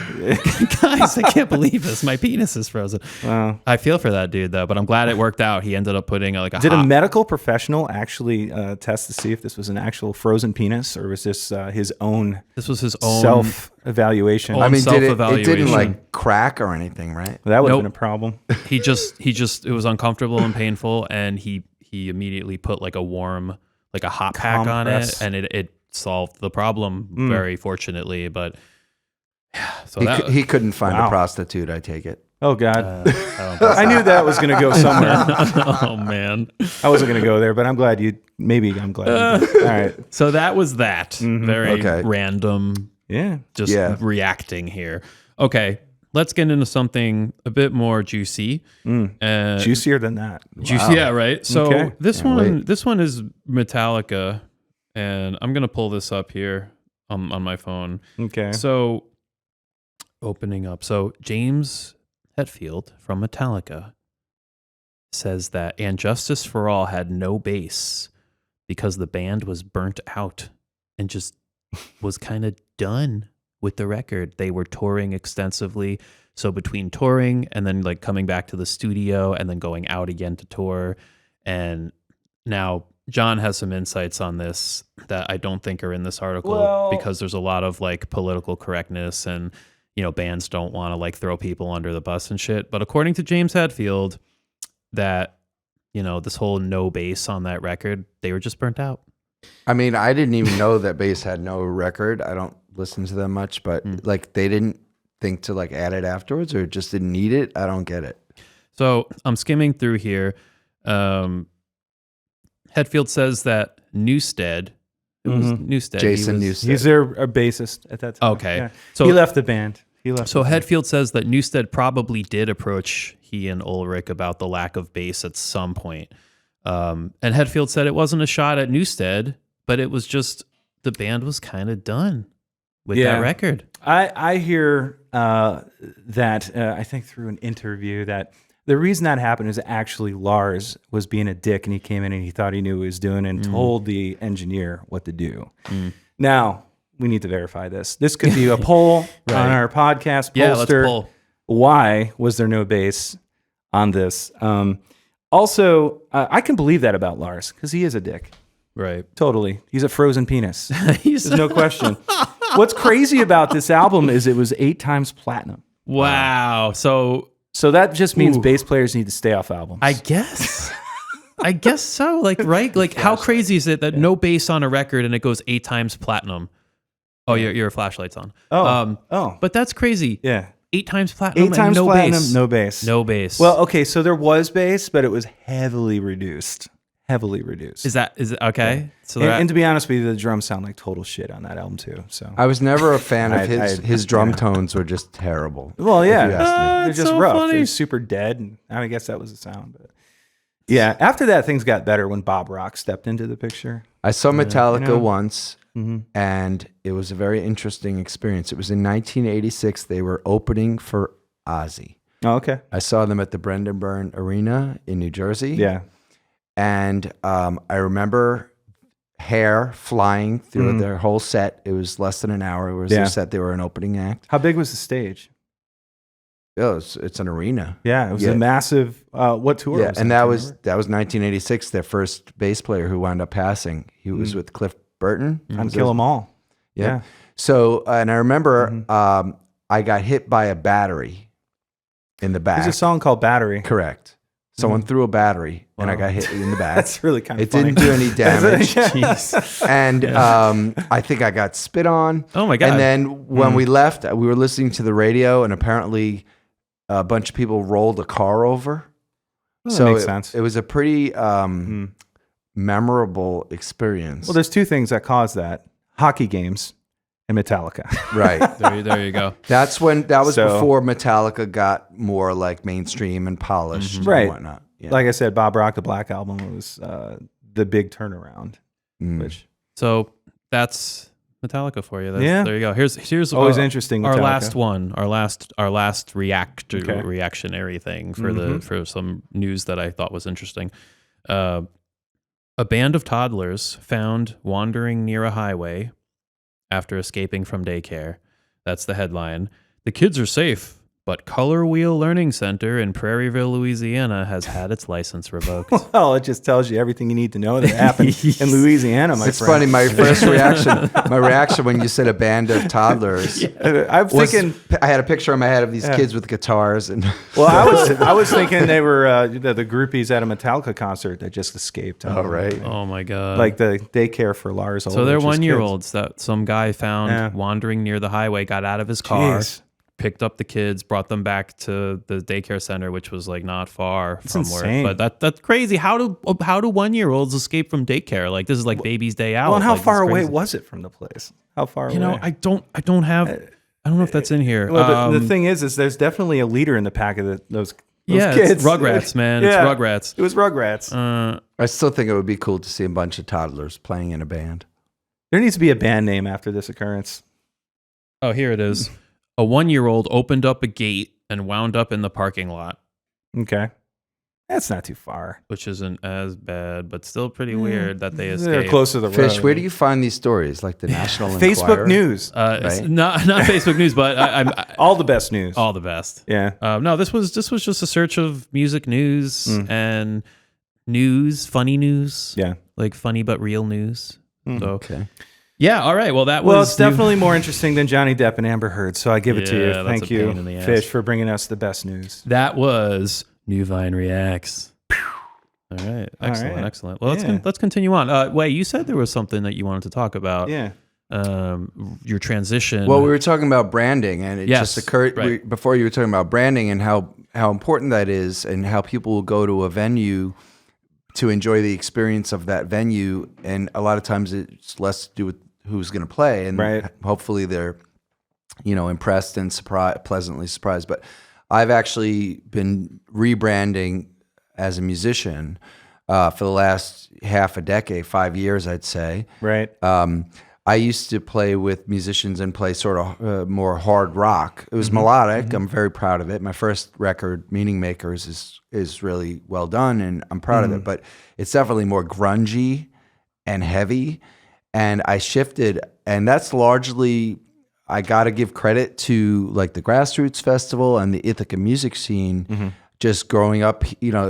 Guys, I can't believe this. My penis is frozen. Wow. I feel for that dude though, but I'm glad it worked out. He ended up putting Did a medical professional actually test to see if this was an actual frozen penis or was this his own This was his own self-evaluation? Oh, I mean, it didn't self-evaluation. like crack or anything, right? That would have Nope. been a problem. He just it was uncomfortable and painful, and he immediately put like a hot pack on Compress. it, and it solved the problem very fortunately. But yeah, so He couldn't find Wow. a prostitute, I take it. Oh God, I don't think so. I knew that was going to go somewhere. Oh man. I wasn't going to go there, but I'm glad you. I'm glad. You did. All right. So that was that. Very Okay. random, Yeah. just reacting here. Okay, let's get into something a bit more juicy. Juicier than that. Juicy, yeah, right. So Okay. this Can't one, wait. this one is Metallica, and I'm gonna pull this up here on my phone. Okay. So opening up. So James Hetfield from Metallica says that "And Justice for All" had no bass because the band was burnt out and just was kind of done with the record. They were touring extensively. So between touring and then like coming back to the studio and then going out again to tour. And now John has some insights on this that I don't think are in this article Well- because there's a lot of like political correctness and, bands don't want to like throw people under the bus and shit. But according to James Hetfield, that, this whole no bass on that record, they were just burnt out. I mean, I didn't even know that Bass had no record. I don't listen to them much, but like they didn't think to like add it afterwards or just didn't need it. I don't get it. So I'm skimming through here. Hetfield says that Newsted, it was Newsted. Jason he was- Newsted. He's a bassist at that time. Okay. Yeah. So- he left the band. So Hetfield says that Newsted probably did approach he and Ulrich about the lack of bass at some point. And Hetfield said it wasn't a shot at Newsted, but it was just the band was kind of done with that record. I hear that I think through an interview that the reason that happened is actually Lars was being a dick and he came in and he thought he knew what he was doing and told the engineer what to do. Now, we need to verify this. This could be a poll on our podcast. Yeah, let's pollster. poll. Why was there no bass on this? Also, I can believe that about Lars because he is a dick. Right. Totally. He's a frozen penis. He's There's no question. What's crazy about this album is it was 8 times platinum. Wow. So So that just means bass players need to stay off albums. I guess. I guess so. Like, right? Like, how crazy is it that no bass on a record and it goes 8 times platinum? Oh, your flashlight's on. But that's crazy. Yeah. 8 times platinum. 8 times and no platinum, bass. no bass. No bass. Well, okay, so there was bass, but it was heavily reduced. Heavily reduced. is it okay? So and, that, and to be honest with you, the drums sound like total shit on that album too. So I was never a fan of I- his drum tones were just terrible. well, if you yeah, ask me. they're It's just so rough. funny. They're super dead, and I guess that was the sound. But yeah, after that, things got better when Bob Rock stepped into the picture. I saw Metallica you know. once, and it was a very interesting experience. It was in 1986. They were opening for Ozzy. Oh, okay. I saw them at the Brendan Byrne Arena in New Jersey. Yeah. And I remember hair flying through their whole set. It was less than an hour. It was their set. They were an opening act. How big was the stage? It's an arena. Yeah, it was Yeah. a massive. What tour? Yeah, was and it? that Do you was remember? 1986. Their first bass player who wound up passing. He was with Cliff Burton. Time to Kill 'Em All. Yeah. So, and I remember I got hit by a battery in the back. There's a song called Battery. Correct. Someone threw a battery and I got hit in the back. That's really kind of It funny. didn't do any damage. Jeez. And I think I got spit on. Oh my God. And then when we left, we were listening to the radio, and apparently a bunch of people rolled a car over. Well, that So makes sense. it was a pretty memorable experience. Well, there's two things that cause that: hockey games and Metallica. right. There you go. That was So- before Metallica got more like mainstream and polished Right. and whatnot. Yeah. Like I said, Bob Rock, the Black Album, was the big turnaround. Which So that's Metallica for you. Yeah. There you go. Here's always interesting. Our Metallica. last one, our last Okay. reactionary thing for some news that I thought was interesting. A band of toddlers found wandering near a highway after escaping from daycare. That's the headline. The kids are safe, but Color Wheel Learning Center in Prairieville, Louisiana has had its license revoked. Well, it just tells you everything you need to know that happened in Louisiana, my It's friend. funny. My first reaction when you said a band of toddlers, I'm was, thinking. I had a picture in my head of these kids with guitars, and Well, I was thinking they were the groupies at a Metallica concert that just escaped. oh right, Oh my God. Like the daycare for Lars. So they're 1-year-olds that some guy found Yeah. wandering near the highway, got out of his car, Jeez. picked up the kids, brought them back to the daycare center, which was like not far from insane. where. But that's crazy. How do 1-year-olds escape from daycare? Like this is like baby's day out. Well, and how Like, far it's away crazy. was it from the place? How far You away? know, I don't have. I don't know if that's in here. Well, the thing is there's definitely a leader in the pack of those yeah, kids. it's Rugrats, man. It's Yeah. Rugrats. It was Rugrats. I still think it would be cool to see a bunch of toddlers playing in a band. There needs to be a band name after this occurrence. Oh, here it is. A 1-year-old opened up a gate and wound up in the parking lot, Okay. That's not too far. which isn't as bad, but still pretty weird that they They're escaped. close to the Fish, road. where do you find these stories? Like the National Facebook Enquirer? News. It's Right? not Facebook News, but I'm All the best news. all the best. Yeah. No, this was just a search of music news and news, funny news, Yeah. like funny but real news. So Okay. yeah, all right. Well, that Well, was it's definitely more interesting than Johnny Depp and Amber Heard, so I give it to you. Yeah, that's Thank a you, pain in the ass. Fish, for bringing us the best news. that was New Vine Reacts. All right, excellent, right. excellent. Well, Yeah. let's continue on. Wait, you said there was something that you wanted to talk about. Yeah. Your transition. Well, we were talking about branding, and it Yes, just occurred right. before you were talking about branding and how important that is, and how people will go to a venue to enjoy the experience of that venue, and a lot of times it's less to do with who's going to play, and Right. hopefully they're impressed and pleasantly surprised. But I've actually been rebranding as a musician for the last half a decade, 5 years, I'd say. Right. I used to play with musicians and play sort of more hard rock. It was melodic. I'm very proud of it. My first record, Meaning Makers, is really well done, and I'm proud of it. But it's definitely more grungy and heavy. And I shifted, and that's largely, I got to give credit to like the Grassroots Festival and the Ithaca music scene. Just growing up,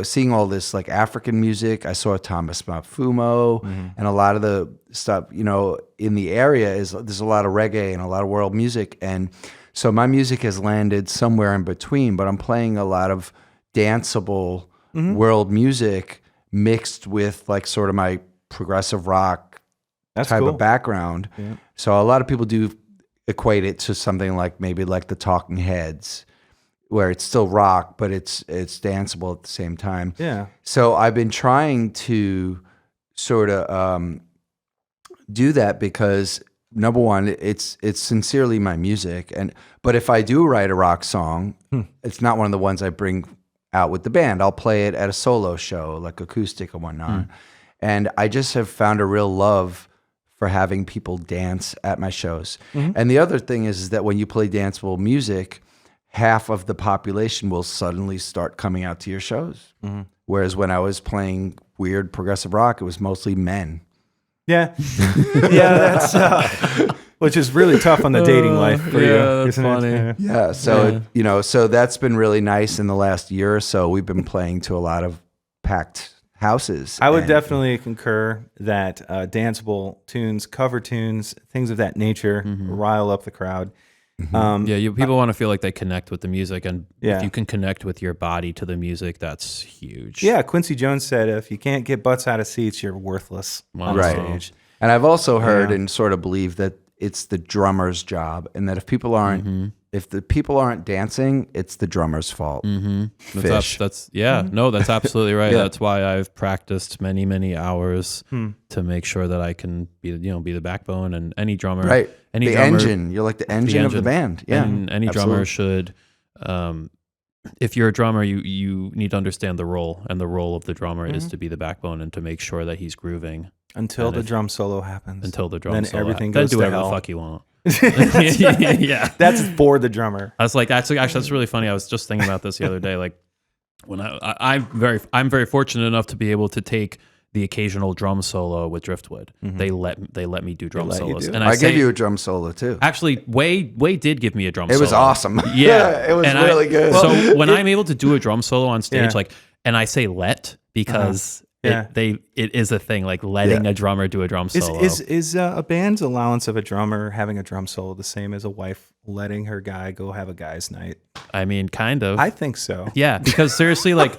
seeing all this like African music. I saw Thomas Mafumo and a lot of the stuff, in the area there's a lot of reggae and a lot of world music. And so my music has landed somewhere in between, but I'm playing a lot of danceable world music mixed with like sort of my progressive rock That's type cool. of background. Yeah. So a lot of people do equate it to something like maybe like the Talking Heads, where it's still rock, but it's danceable at the same time. Yeah. So I've been trying to sort of do that because number one, it's sincerely my music, but if I do write a rock song, it's not one of the ones I bring out with the band. I'll play it at a solo show, like acoustic and whatnot. And I just have found a real love for having people dance at my shows. And the other thing is that when you play danceable music, half of the population will suddenly start coming out to your shows. Whereas when I was playing weird progressive rock, it was mostly men. Yeah. Yeah, that's which is really tough on the dating life for you. yeah, that's isn't it? funny. Yeah. So, so that's been really nice in the last year or so. We've been playing to a lot of packed houses. I would and- definitely concur that danceable tunes, cover tunes, things of that nature rile up the crowd. People want to feel like they connect with the music, and Yeah. if you can connect with your body to the music, that's huge. Yeah, Quincy Jones said, if you can't get butts out of seats, you're worthless on Right. stage. And I've also heard Yeah. and sort of believe that it's the drummer's job, and that if people aren't, if the people aren't dancing, it's the drummer's fault. Fish. That's that's absolutely right. That's why I've practiced many, many hours to make sure that I can be the backbone, and any drummer, Right. any The drummer, engine. You're like the engine of the band. Yeah. and any drummer should, if you're a drummer, you need to understand the role, and the role of the drummer is to be the backbone and to make sure that he's grooving Until the drum solo happens. until the drum Then solo. everything Then goes do to whatever hell. the fuck you want. Yeah. That's for the drummer. I was like, that's really funny. I was just thinking about this the other day. Like, when I'm very fortunate enough to be able to take the occasional drum solo with Driftwood. They let me do drum let you solos, do it. and I gave you a drum solo too. actually Wade did give me a drum solo. It was awesome. Yeah, It was And really good. So when I'm able to do a drum solo on stage, Yeah. and I say let because Yeah. it is a thing, like letting a drummer do a drum solo. Is a band's allowance of a drummer having a drum solo the same as a wife letting her guy go have a guy's night? I mean, kind of. I think so. Yeah, because seriously, like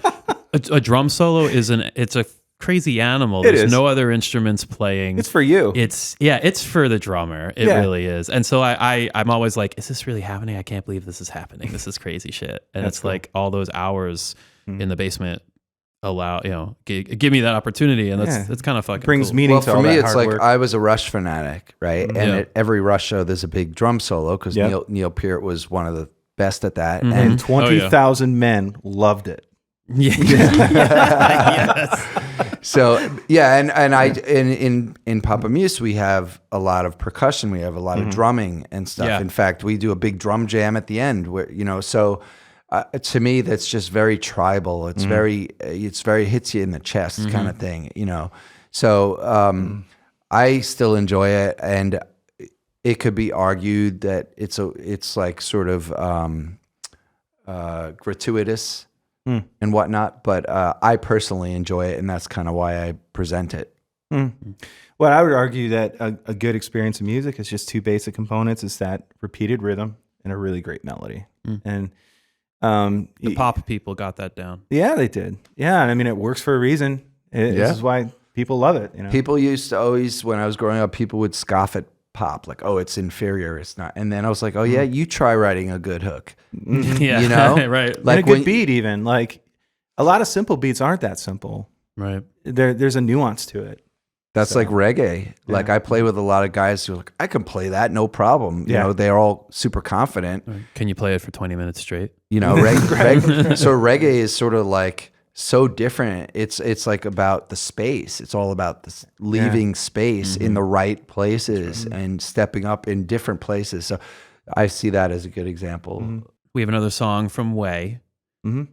a drum solo it's a crazy animal. It There's is. no other instruments playing. It's for you. It's for the drummer. It Yeah. really is. And so I'm always like, is this really happening? I can't believe this is happening. This is crazy shit. And That's it's like all those hours in the basement give me that opportunity, and that's kind of fucking brings cool. meaning Well, to for all me, that it's hard like work. I was a Rush fanatic, right? And Yeah. at every Rush show, there's a big drum solo because Yep. Neil Peart was one of the best at that. Mhm. And and 20,000 men loved it. Yeah. Yes. so and I in Papa Muse we have a lot of percussion, we have a lot of drumming and stuff. Yeah. In fact, we do a big drum jam at the end where so to me that's just very tribal. It's very hits you in the chest kind of thing, So I still enjoy it, and it could be argued that it's like sort of gratuitous and whatnot, but I personally enjoy it, and that's kind of why I present it. Well, I would argue that a good experience in music is just two basic components: is that repeated rhythm and a really great melody. And The pop people got that down. yeah, they did. Yeah, and I mean it works for a reason. This is why people love it. People used to always, when I was growing up, people would scoff at pop, like, oh, it's inferior, it's not. And then I was like, oh yeah, you try writing a good hook. Yeah. Right. Like Like a good when- beat, even like a lot of simple beats aren't that simple. Right. There's a nuance to it. That's like reggae. Like I play with a lot of guys who are like, I can play that, no problem. You Yeah. know, they're all super confident. Can you play it for 20 minutes straight? You know, so reggae is sort of like so different. It's like about the space. It's all about this leaving space in the right places and stepping up in different places. So I see that as a good example. We have another song from Way.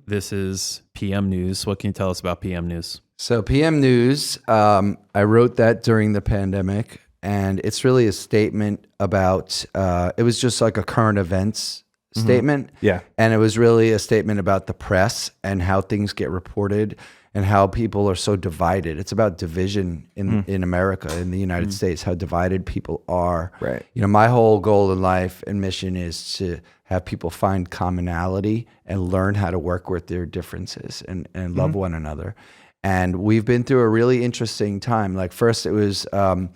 This is PM News. What can you tell us about PM News? So PM News, I wrote that during the pandemic, and it's really a statement about, it was just like a current events statement. Yeah. And it was really a statement about the press and how things get reported and how people are so divided. It's about division in America, in the United States, how divided people are. Right. You know, my whole goal in life and mission is to have people find commonality and learn how to work with their differences and love one another. And we've been through a really interesting time. Like first it was, a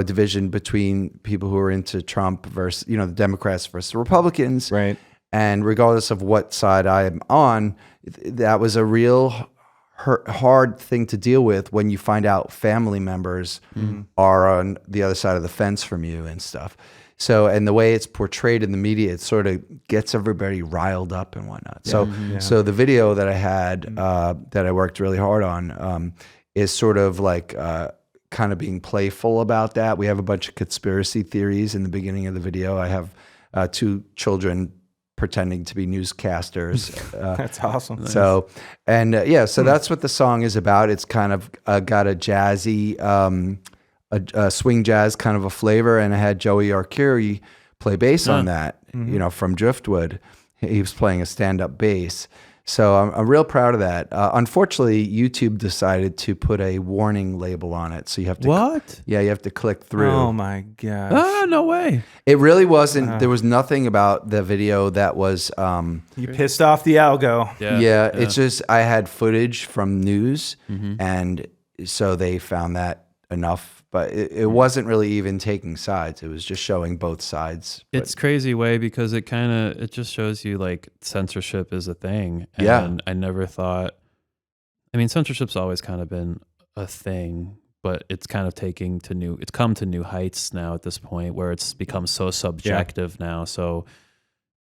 division between people who are into Trump versus, the Democrats versus the Republicans. Right. And regardless of what side I am on, that was a real hard thing to deal with when you find out family members are on the other side of the fence from you and stuff. So, and the way it's portrayed in the media, it sort of gets everybody riled up and whatnot. So the video that I had, that I worked really hard on, is sort of like kind of being playful about that. We have a bunch of conspiracy theories in the beginning of the video. I have 2 children pretending to be newscasters. That's awesome. So, and so that's what the song is about. It's kind of got a jazzy, a swing jazz kind of a flavor, and I had Joey Arcuri play bass on that, from Driftwood. He was playing a stand-up bass. So I'm real proud of that. Unfortunately, YouTube decided to put a warning label on it. So you have to What? Yeah, you have to click through. Oh my gosh. Oh, no way. It really wasn't. There was nothing about the video that was. You pissed off the algo. Yeah, it's just I had footage from news, and so they found that enough. But it wasn't really even taking sides. It was just showing both sides. It's crazy way because it just shows you like censorship is a thing. And Yeah. I never thought, I mean, censorship's always kind of been a thing, but it's kind of it's come to new heights now at this point where it's become so subjective now. So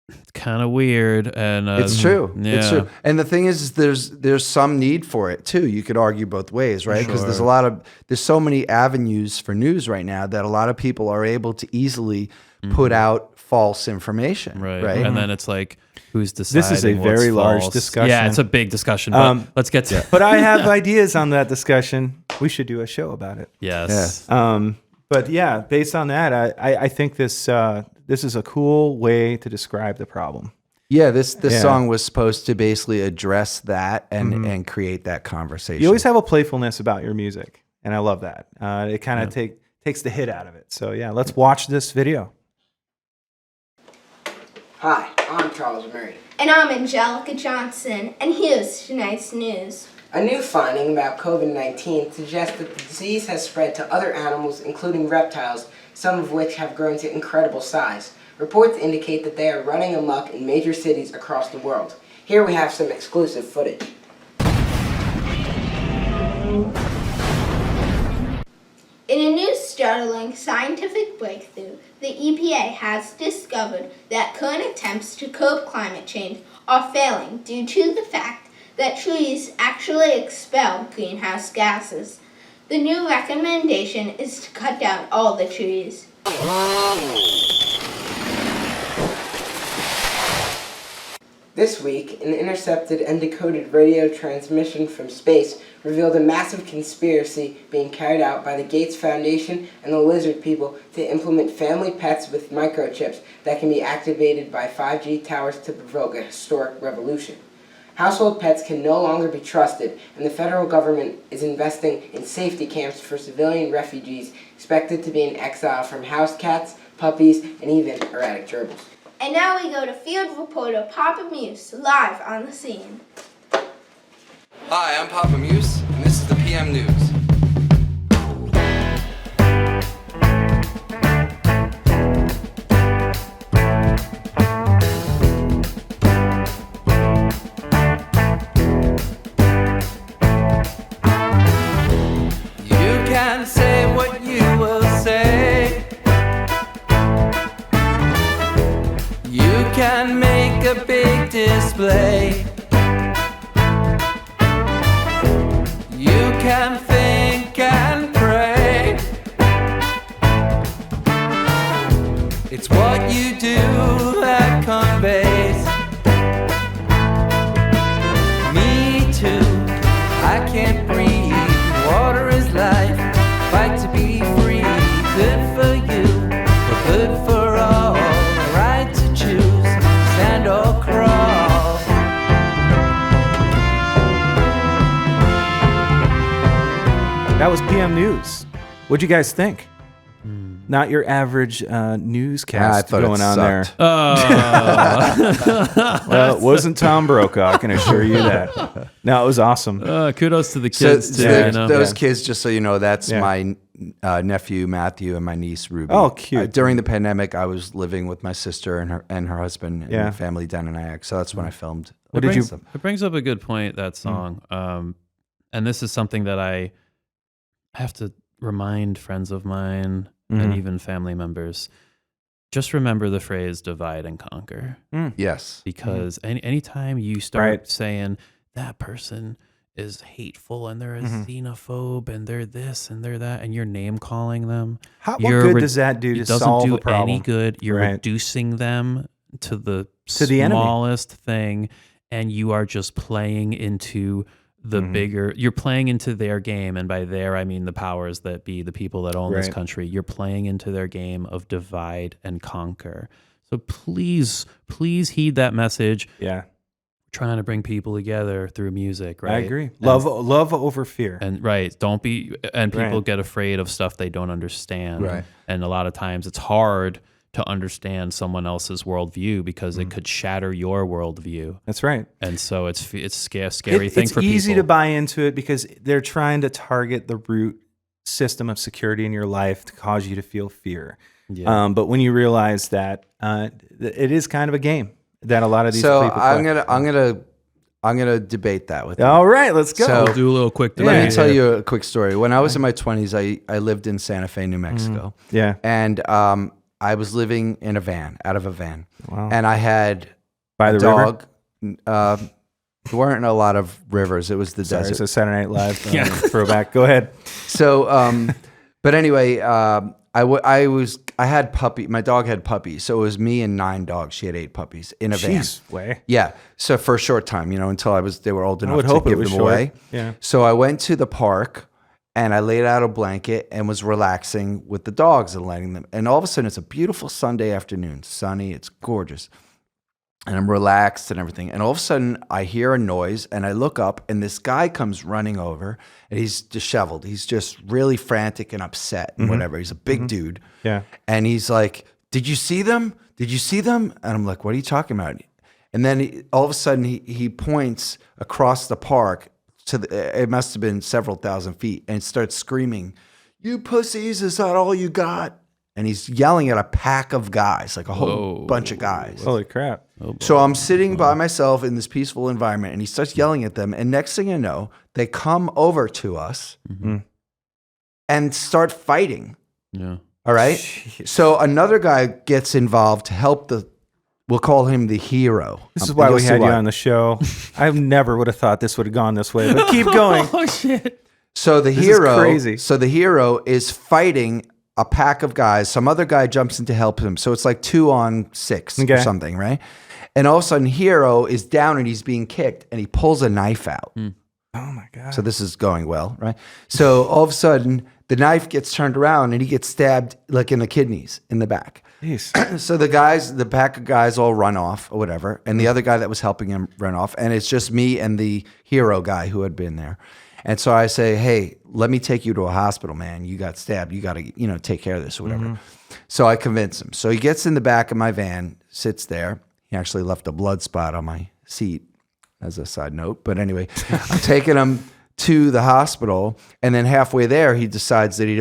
it's kind of weird. And It's true. Yeah. It's true. And the thing is, there's some need for it too. You could argue both ways, right? Because there's so many avenues for news right now that a lot of people are able to easily put out false information, right? And then it's like, who's deciding? This is a very large discussion. Yeah, it's a big discussion. But let's get to But I have ideas on that discussion. We should do a show about it. Yes. But yeah, based on that, I think this is a cool way to describe the problem. Yeah, this song was supposed to basically address that and create that conversation. You always have a playfulness about your music, and I love that. It kind of takes the hit out of it. So yeah, let's watch this video. Hi, I'm Charles Murray. And I'm Angelica Johnson, and here's tonight's news. A new finding about COVID-19 suggests that the disease has spread to other animals, including reptiles, some of which have grown to incredible size. Reports indicate that they are running amok in major cities across the world. Here we have some exclusive footage. In a new startling scientific breakthrough, the EPA has discovered that current attempts to curb climate change are failing due to the fact that trees actually expel greenhouse gases. The new recommendation is to cut down all the trees. This week, an intercepted and decoded radio transmission from space revealed a massive conspiracy being carried out by the Gates Foundation and the Lizard People to implement family pets with microchips that can be activated by 5G towers to provoke a historic revolution. Household pets can no longer be trusted, and the federal government is investing in safety camps for civilian refugees expected to be in exile from house cats, puppies, and even erratic gerbils. And now we go to field reporter Papa Muse, live on the scene. Hi, I'm Papa Muse, and this is the PM News. You can say what you will say. You can make a big display. You can think and pray. It's what you do that conveys. Me too, I can't breathe. Water is life, fight to be free. Good for you, but good for all. The right to choose, stand or crawl. That was PM News. What'd you guys think? Not your average newscast going on there. Well, it wasn't Tom Brokaw, I can assure you that. No, it was awesome. Kudos to the kids too. You know? Those kids, just so you know, that's Yeah. my nephew Matthew and my niece Ruby. Oh, cute. During the pandemic, I was living with my sister and her husband and Yeah. family down in Nyack, so that's when I filmed. What did you? It brings up a good point, that song. And this is something that I have to remind friends of mine and even family members. Just remember the phrase divide and conquer. Yes. Because anytime you start Right. saying that person is hateful and they're a xenophobe and they're this and they're that and you're name calling them, What you're good does that do to it doesn't solve do a problem? any good. You're Right. reducing them to the the enemy. smallest thing, and you are just playing into the bigger. You're playing into their game, and by there I mean the powers that be, the people that own this Right. country. You're playing into their game of divide and conquer. So please heed that message. Yeah. trying to bring people together through music, right? I agree. Love over fear. And people Right. get afraid of stuff they don't understand. Right. And a lot of times it's hard to understand someone else's worldview because it could shatter your worldview. That's right. And so it's a scary thing for people. It's easy to buy into it because they're trying to target the root system of security in your life to cause you to feel fear. Yeah. But when you realize that it is kind of a game that a lot of these So people I'm play. gonna debate that with you. All right, let's go. So- We'll do a little quick debate. Let me tell here. you a quick story. When I was in my 20s, I lived in Santa Fe, New Mexico. Yeah. And I was living in out of a van. Wow. And I had By a the river? dog. There weren't a lot of rivers. It was the Sorry, desert. it's a Saturday Night Live throwback. Go ahead. So, but anyway, I had puppy. My dog had puppies, so it was me and 9 dogs. She had 8 puppies in a van. Jeez, way. Yeah. So for a short time, until they were old enough would to hope it give was them short. away. Yeah. So I went to the park and I laid out a blanket and was relaxing with the dogs and letting them. And all of a sudden, it's a beautiful Sunday afternoon, sunny. It's gorgeous. And I'm relaxed and everything. And all of a sudden, I hear a noise and I look up and this guy comes running over and he's disheveled. He's just really frantic and upset and whatever. He's a big dude. Yeah. And he's like, "Did you see them? Did you see them?" And I'm like, "What are you talking about?" And then all of a sudden, he points across the park to it must have been several thousand feet and starts screaming, "You pussies, is that all you got?" And he's yelling at a pack of guys, like a whole bunch of guys. Holy crap. So I'm sitting by myself in this peaceful environment and he starts yelling at them. And next thing I know, they come over to us and start fighting. Yeah. All right. So another guy gets involved to help we'll call him the hero. This is why we had you on the show. I never would have thought this would have gone this way, but keep going. Oh shit. So the is hero, crazy. So the hero is fighting a pack of guys. Some other guy jumps in to help him. So it's like 2 on 6 or Okay. something, right? And all of a sudden, hero is down and he's being kicked and he pulls a knife out. Oh my God. So this is going well, right? So all of a sudden, the knife gets turned around and he gets stabbed like in the kidneys in the back. Jeez. So the pack of guys all run off or whatever, and the other guy that was helping him run off, and it's just me and the hero guy who had been there. And so I say, "Hey, let me take you to a hospital, man. You got stabbed. You got to, take care of this or whatever." So I convince him. So he gets in the back of my van, sits there. He actually left a blood spot on my seat as a side note. But anyway, I'm taking him to the hospital. And then halfway there, he decides that he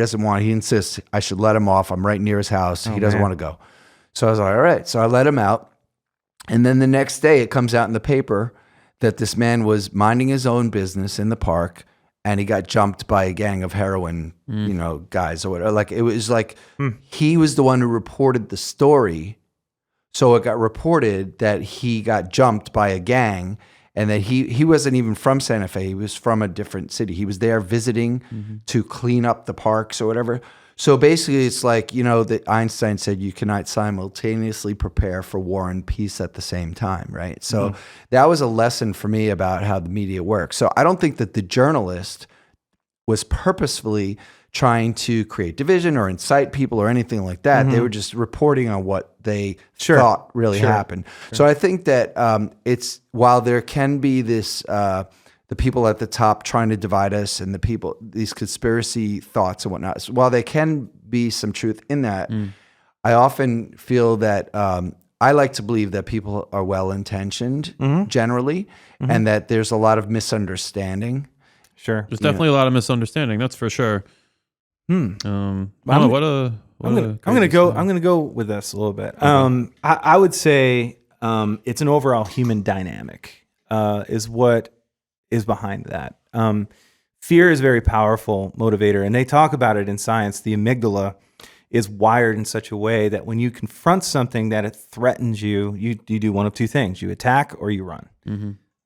insists I should let him off. I'm right near his house. He doesn't want to go. So I was like, all right. So I let him out. And then the next day it comes out in the paper that this man was minding his own business in the park and he got jumped by a gang of heroin, guys or whatever. Like it was like he was the one who reported the story. So it got reported that he got jumped by a gang and that he wasn't even from Santa Fe. He was from a different city. He was there visiting to clean up the parks or whatever. So basically it's like, that Einstein said you cannot simultaneously prepare for war and peace at the same time, right? So that was a lesson for me about how the media works. So I don't think that the journalist was purposefully trying to create division or incite people or anything like that. They were just reporting on what they thought really happened. So I think that while there can be this the people at the top trying to divide us and these conspiracy thoughts and whatnot, so while there can be some truth in that, I often feel that I like to believe that people are well-intentioned generally and that there's a lot of misunderstanding. Sure. There's definitely a lot of misunderstanding. That's for sure. I'm gonna go with this a little bit. I would say it's an overall human dynamic is what is behind that. Fear is a very powerful motivator, and they talk about it in science. The amygdala is wired in such a way that when you confront something that it threatens you, you do one of two things: you attack or you run.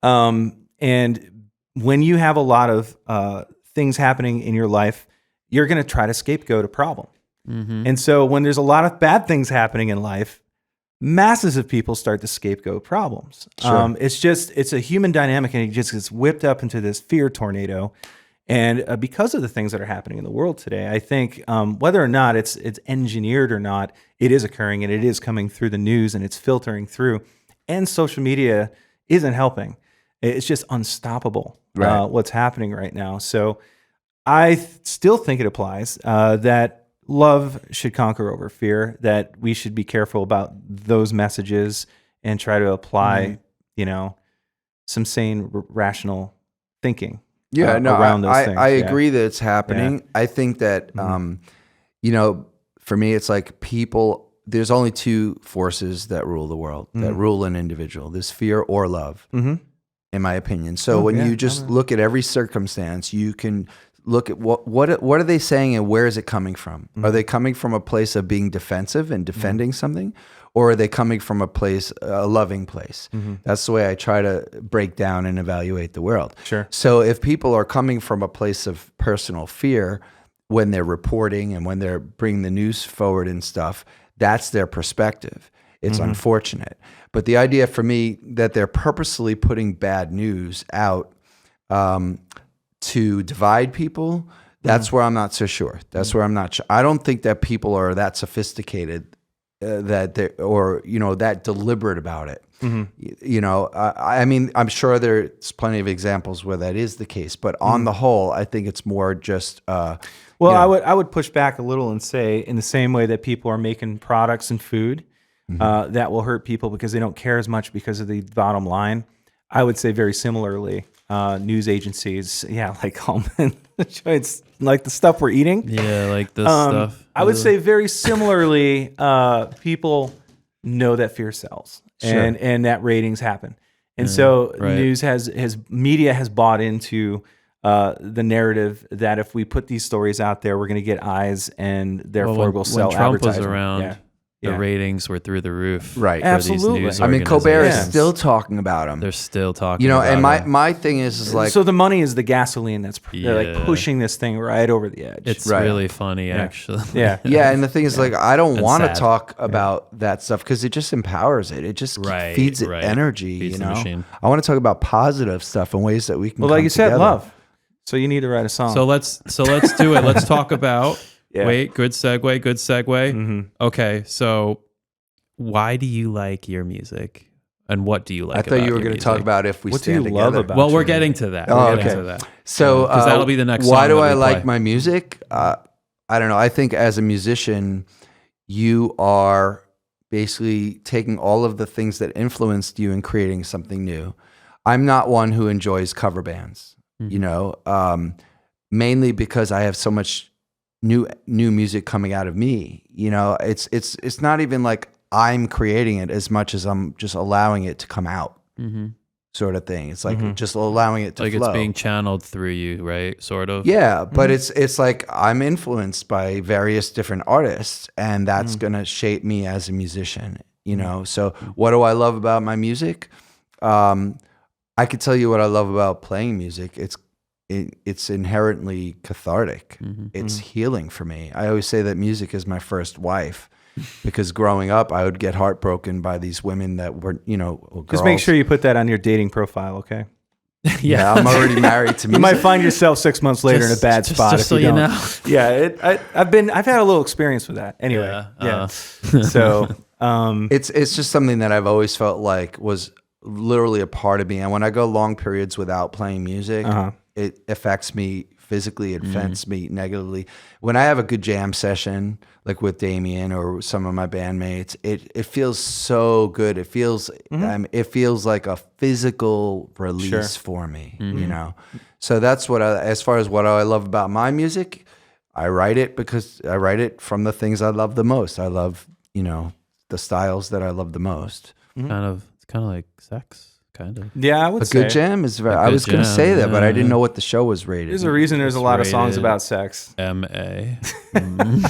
And when you have a lot of things happening in your life, you're going to try to scapegoat a problem. And so when there's a lot of bad things happening in life, masses of people start to scapegoat problems. It's a human dynamic, and it just gets whipped up into this fear tornado. And because of the things that are happening in the world today, I think whether or not it's engineered or not, it is occurring, and it is coming through the news, and it's filtering through. And social media isn't helping. It's just unstoppable. Right. What's happening right now. So I still think it applies that love should conquer over fear, that we should be careful about those messages and try to apply, some sane, rational thinking. Yeah, no, around those things. I agree that it's happening. I think that, for me, it's like there's only two forces that rule the world, that rule an individual. There's fear or love, in my opinion. So when you just look at every circumstance, you can look at what are they saying and where is it coming from? Are they coming from a place of being defensive and defending something? Or are they coming from a loving place? That's the way I try to break down and evaluate the world. Sure. So if people are coming from a place of personal fear when they're reporting and when they're bringing the news forward and stuff, that's their perspective. It's unfortunate. But the idea for me that they're purposely putting bad news out to divide people, that's where I'm not so sure. That's where I'm not sure. I don't think that people are that sophisticated that deliberate about it. I mean, I'm sure there's plenty of examples where that is the case, but on the whole, I think it's more just. I would push back a little and say, in the same way that people are making products and food that will hurt people because they don't care as much because of the bottom line, I would say very similarly, news agencies, like it's like the stuff we're eating. Yeah, like this stuff. I would say very similarly, people know that fear sells and that ratings happen. And so media has bought into the narrative that if we put these stories out there, we're going to get eyes and therefore we'll sell when Trump was advertising. around, the ratings were through the roof. Right. Absolutely. For these news I mean, Colbert is organizations. still talking about him. They're still talking and about him. my thing is like, so the money is the gasoline that's they're like pushing this thing right over the edge. It's really funny, actually. Yeah. yeah, and the thing is like, I don't And want to sad. talk about that stuff because it just empowers it. It just feeds it energy. Feeds the machine. I want to talk about positive stuff and ways that we can. Well, like come you said, together. love. So you need to write a song. So let's do it. Let's talk about. Wait, good segue. Okay, so why do you like your music, and what do you like? I thought you were going to talk about if we stand together. Well, we're getting to that. Oh, We're getting okay. to that. So because that'll be the next. Why song do that I we like play. my music? I don't know. I think as a musician, you are basically taking all of the things that influenced you and creating something new. I'm not one who enjoys cover bands, mainly because I have so much new music coming out of me. It's not even like I'm creating it as much as I'm just allowing it to come out, sort of thing. It's like just allowing it to like flow. it's being channeled through you, right? Sort of. Yeah, but it's like I'm influenced by various different artists, and that's gonna shape me as a musician. So what do I love about my music? I could tell you what I love about playing music. It's inherently cathartic. It's healing for me. I always say that music is my first wife. Because growing up, I would get heartbroken by these women that were, girls. Just make sure you put that on your dating profile, okay? Yeah, I'm already married to music. You might find yourself 6 months later in a bad spot. Just if so you you don't. know. Yeah, I've had a little experience with that. Anyway, yeah. So it's just something that I've always felt like was literally a part of me. And when I go long periods without playing music, it affects me physically. It affects me negatively. When I have a good jam session, like with Damien or some of my bandmates, it feels so good. It feels like a physical release for me, So that's as far as what I love about my music, I write it because I write it from the things I love the most. I love, the styles that I love the most. It's kind of like sex. Kind of. Yeah, I would A say. good jam is very. I was going to say that, but I didn't know what the show was rated. There's a reason there's a lot of songs rated about sex. MA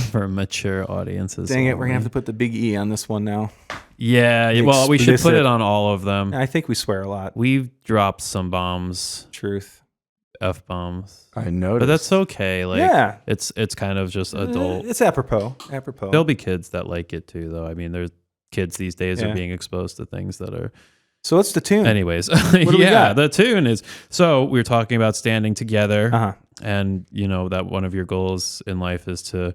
for mature audiences. Dang it, we're gonna have to put the big E on this one now. Yeah, well, we should put Explicit. it on all of them. I think we swear a lot. We've dropped some bombs, Truth. F-bombs, I noticed, but that's okay. Like, Yeah. it's kind of just adult. It's apropos. There'll be kids that like it too, though. I mean, there's kids these days are being exposed to things that are. So what's the tune? Anyways, do we got? the tune is, so we were talking about standing together, and that one of your goals in life is to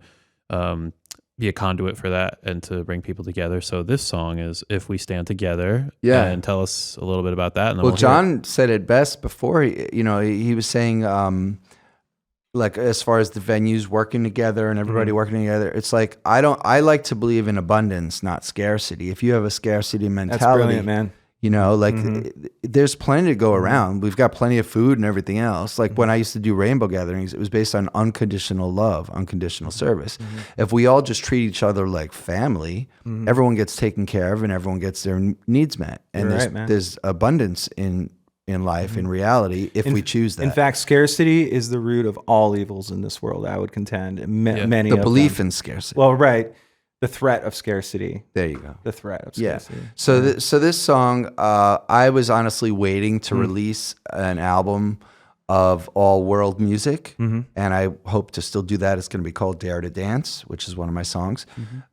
be a conduit for that and to bring people together. So this song is "If We Stand Together." Yeah. And tell us a little bit about that. And then Well, we'll hear John said it best before. He was saying, like as far as the venues working together and everybody working together, it's like I like to believe in abundance, not scarcity. If you have a scarcity mentality, That's brilliant, man. There's plenty to go around. We've got plenty of food and everything else. Like when I used to do rainbow gatherings, it was based on unconditional love, unconditional service. If we all just treat each other like family, everyone gets taken care of and everyone gets their needs met. And there's abundance in life, in reality, if we choose that. In fact, scarcity is the root of all evils in this world, I would contend. Many the of belief them. in scarcity. Well, right. The threat of scarcity. There you go. The threat of Yeah. scarcity. So this song, I was honestly waiting to release an album of all world music, and I hope to still do that. It's going to be called Dare to Dance, which is one of my songs.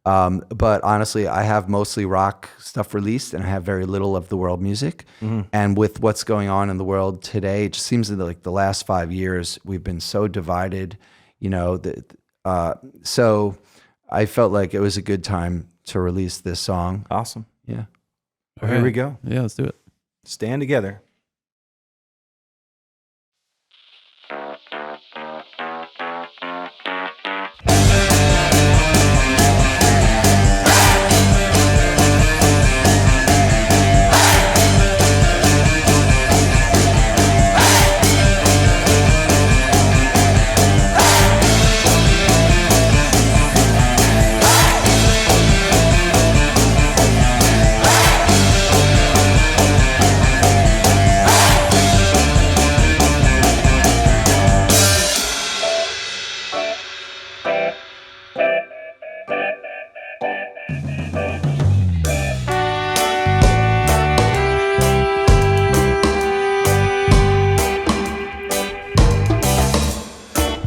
But honestly, I have mostly rock stuff released, and I have very little of the world music. And with what's going on in the world today, it just seems like the last 5 years we've been so divided. So I felt like it was a good time to release this song. Awesome. Yeah. Well, here we go. Yeah, let's do it. Stand together.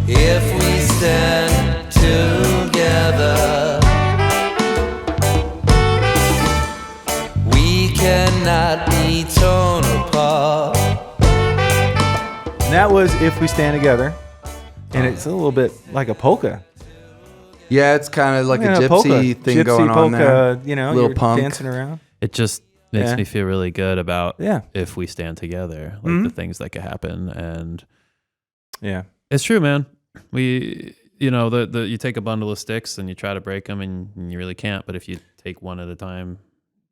If we stand together, we cannot be torn apart. And that was If We Stand Together. And it's a little bit like a polka. Yeah, it's kind of like a gypsy polka. thing Gypsy going polka, on there. Little Little you're punk. dancing around. It just makes Yeah. me feel really good about Yeah. if we stand together, like the things that could happen. And Yeah. it's true, man. We, you take a bundle of sticks and you try to break them and you really can't. But if you take one at a time,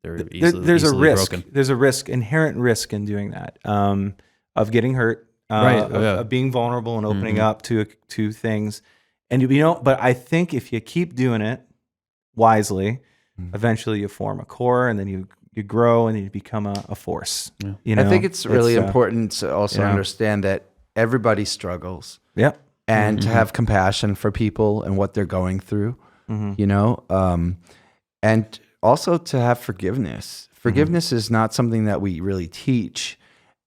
they're easily, There's a easily risk. broken. There's a risk, inherent risk in doing that, of getting hurt, Right. of being vulnerable and opening up to things. And but I think if you keep doing it wisely, eventually you form a core, and then you grow, and you become a force. Yeah. I think it's really important to also understand that everybody struggles. Yep. And to have compassion for people and what they're going through, and also to have forgiveness. Forgiveness is not something that we really teach,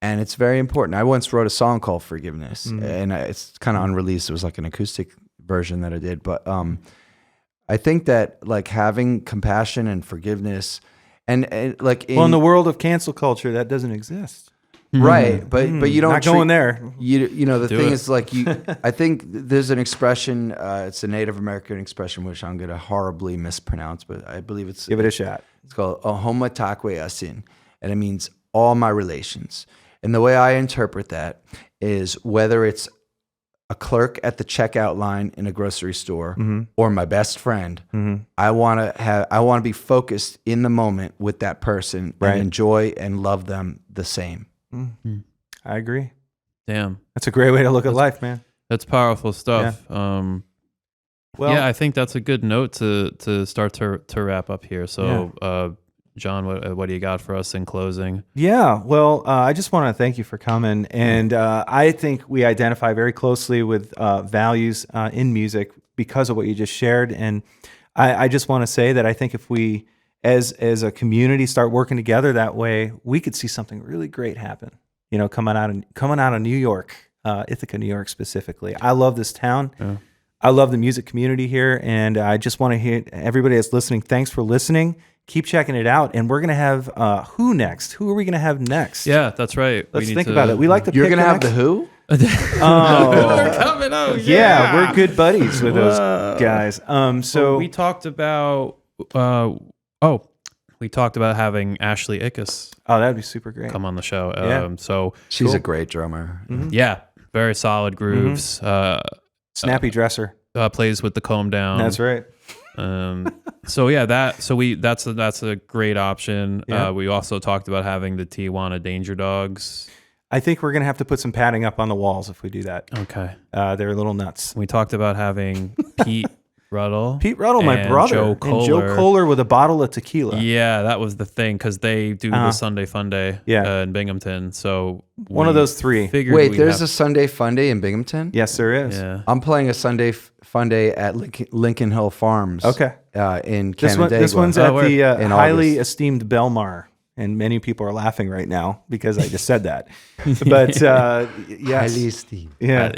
and it's very important. I once wrote a song called Forgiveness, and it's kind of unreleased. It was like an acoustic version that I did, but I think that like having compassion and forgiveness, and like in the world of cancel culture, that doesn't exist. Right, but you don't not going there. The thing is like I think there's an expression. It's a Native American expression which I'm gonna horribly mispronounce, but I believe it's Give it a shot. It's called "Ohoma Takwe Asin," and it means all my relations. And the way I interpret that is whether it's a clerk at the checkout line in a grocery store or my best friend, I want to be focused in the moment with that person and enjoy and love them the same. I agree. Damn. That's a great way to look at life, man. That's powerful stuff. Well, I think that's a good note to start to wrap up here. So, John, what do you got for us in closing? Yeah, well, I just want to thank you for coming. And I think we identify very closely with values in music because of what you just shared. And I just want to say that I think if we, as a community, start working together that way, we could see something really great happen. Coming out of New York, Ithaca, New York specifically. I love this town. Yeah. I love the music community here, and I just want to hear everybody that's listening. Thanks for listening. Keep checking it out, and we're gonna have who next? Who are we gonna have next? Yeah, that's right. Let's think about it. We like to. You're pick gonna have next. the Who? Oh, they're coming. Oh, yeah, we're good buddies with those guys. So we talked about. We talked about having Ashley Ickes that'd be super great. come on the show. Yeah. So She's a great drummer. yeah, very solid grooves. Snappy dresser. Plays with the comb down. That's right. So yeah, that's a great option. Yeah. We also talked about having the Tijuana Danger Dogs. I think we're gonna have to put some padding up on the walls if we do that. Okay. They're a little nuts. We talked about having Pete Ruddle. Pete Ruddle, my and brother, Joe and Kohler. Joe Kohler with a bottle of tequila. Yeah, that was the thing because they do the Sunday Fun Day in Binghamton. So one of those three. Wait, there's a Sunday Fun Day in Binghamton? Yes, there is. Yeah. I'm playing a Sunday Fun Day at Lincoln Hill Farms. Okay. In This Canandaigua. one's at the In highly August. esteemed Belmar. And many people are laughing right now because I just said that. But yes. Highly esteemed. Yeah.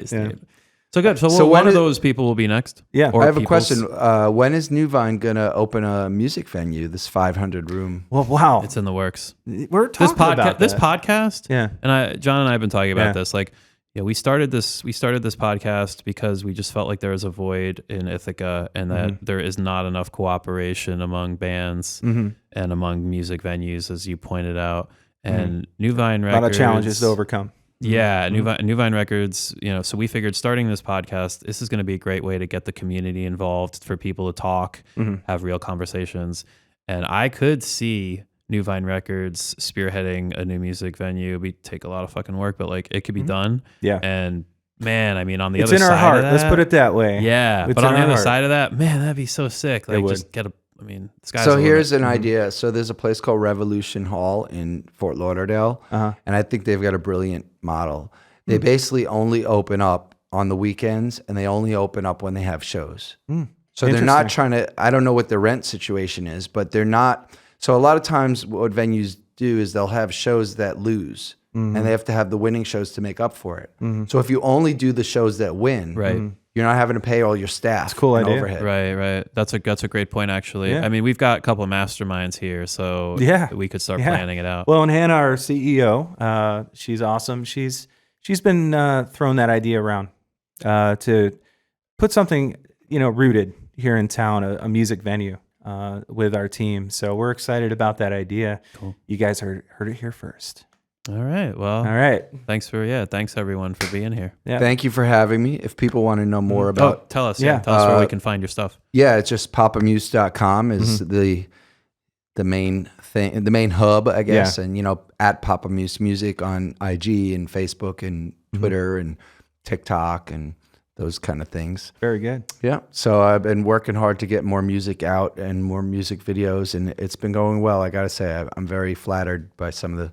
So good. So, So one when of is- those people will be next. Yeah. Or I have a people's- question. When is New Vine going to open a music venue, this 500 room? Well, wow. It's in the works. We're talking about This that. podcast. Yeah. And John and I have been talking about Yeah. this. Like, yeah, we started this podcast because we just felt like there was a void in Ithaca and that there is not enough cooperation among bands and among music venues, as you pointed out. And New Vine A Records. lot of challenges to overcome. Yeah, New Vine Records, so we figured starting this podcast, this is going to be a great way to get the community involved, for people to talk, have real conversations. And I could see New Vine Records spearheading a new music venue. We take a lot of fucking work, but like it could be done. Yeah. And man, I mean, on the It's other in side our heart. of that, Let's put it that way. yeah. It's But on in the our other heart. side of that, man, that'd be so sick. Like would. just get a, I mean, the sky's So the here's limit. an idea. So there's a place called Revolution Hall in Fort Lauderdale, and I think they've got a brilliant model. They basically only open up on the weekends, and they only open up when they have shows. So they're not trying to, I don't know what the rent situation is, but they're not. So a lot of times what venues do is they'll have shows that lose, and they have to have the winning shows to make up for it. So if you only do the shows that win, Right. you're not having to pay all your staff. cool and idea. overhead. Right. That's a great point, actually. Yeah. I mean, we've got a couple of masterminds here, so Yeah. we could start Yeah. planning it out. Well, and Hannah, our CEO, she's awesome. She's been throwing that idea around to put something rooted here in town, a music venue with our team. So we're excited about that idea. Cool. You guys heard it here first. All right. Well, All right. thanks everyone for being here. Yeah. Thank you for having me. If people want to know more about Tell us, Yeah. tell us where we can find your stuff. Yeah, it's just papamuse.com is the main thing, the main hub, I guess. Yeah. And at Papa Muse Music on IG and Facebook and Twitter and TikTok and those kind of things. Very good. Yeah. So I've been working hard to get more music out and more music videos, and it's been going well. I got to say, I'm very flattered by some of the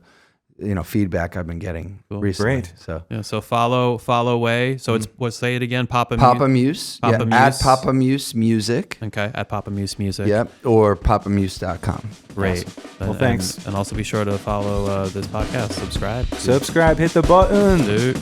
feedback I've been getting recently. Great. So Yeah. So follow Way. So it's say it again, Papa Muse, Papa yeah, at Muse. Papa Muse Music. Okay, at Papa Muse Music. Yep. Or papamuse.com. Great. Well, thanks. And also be sure to follow this podcast. Subscribe. Subscribe. Hit the button. Dude.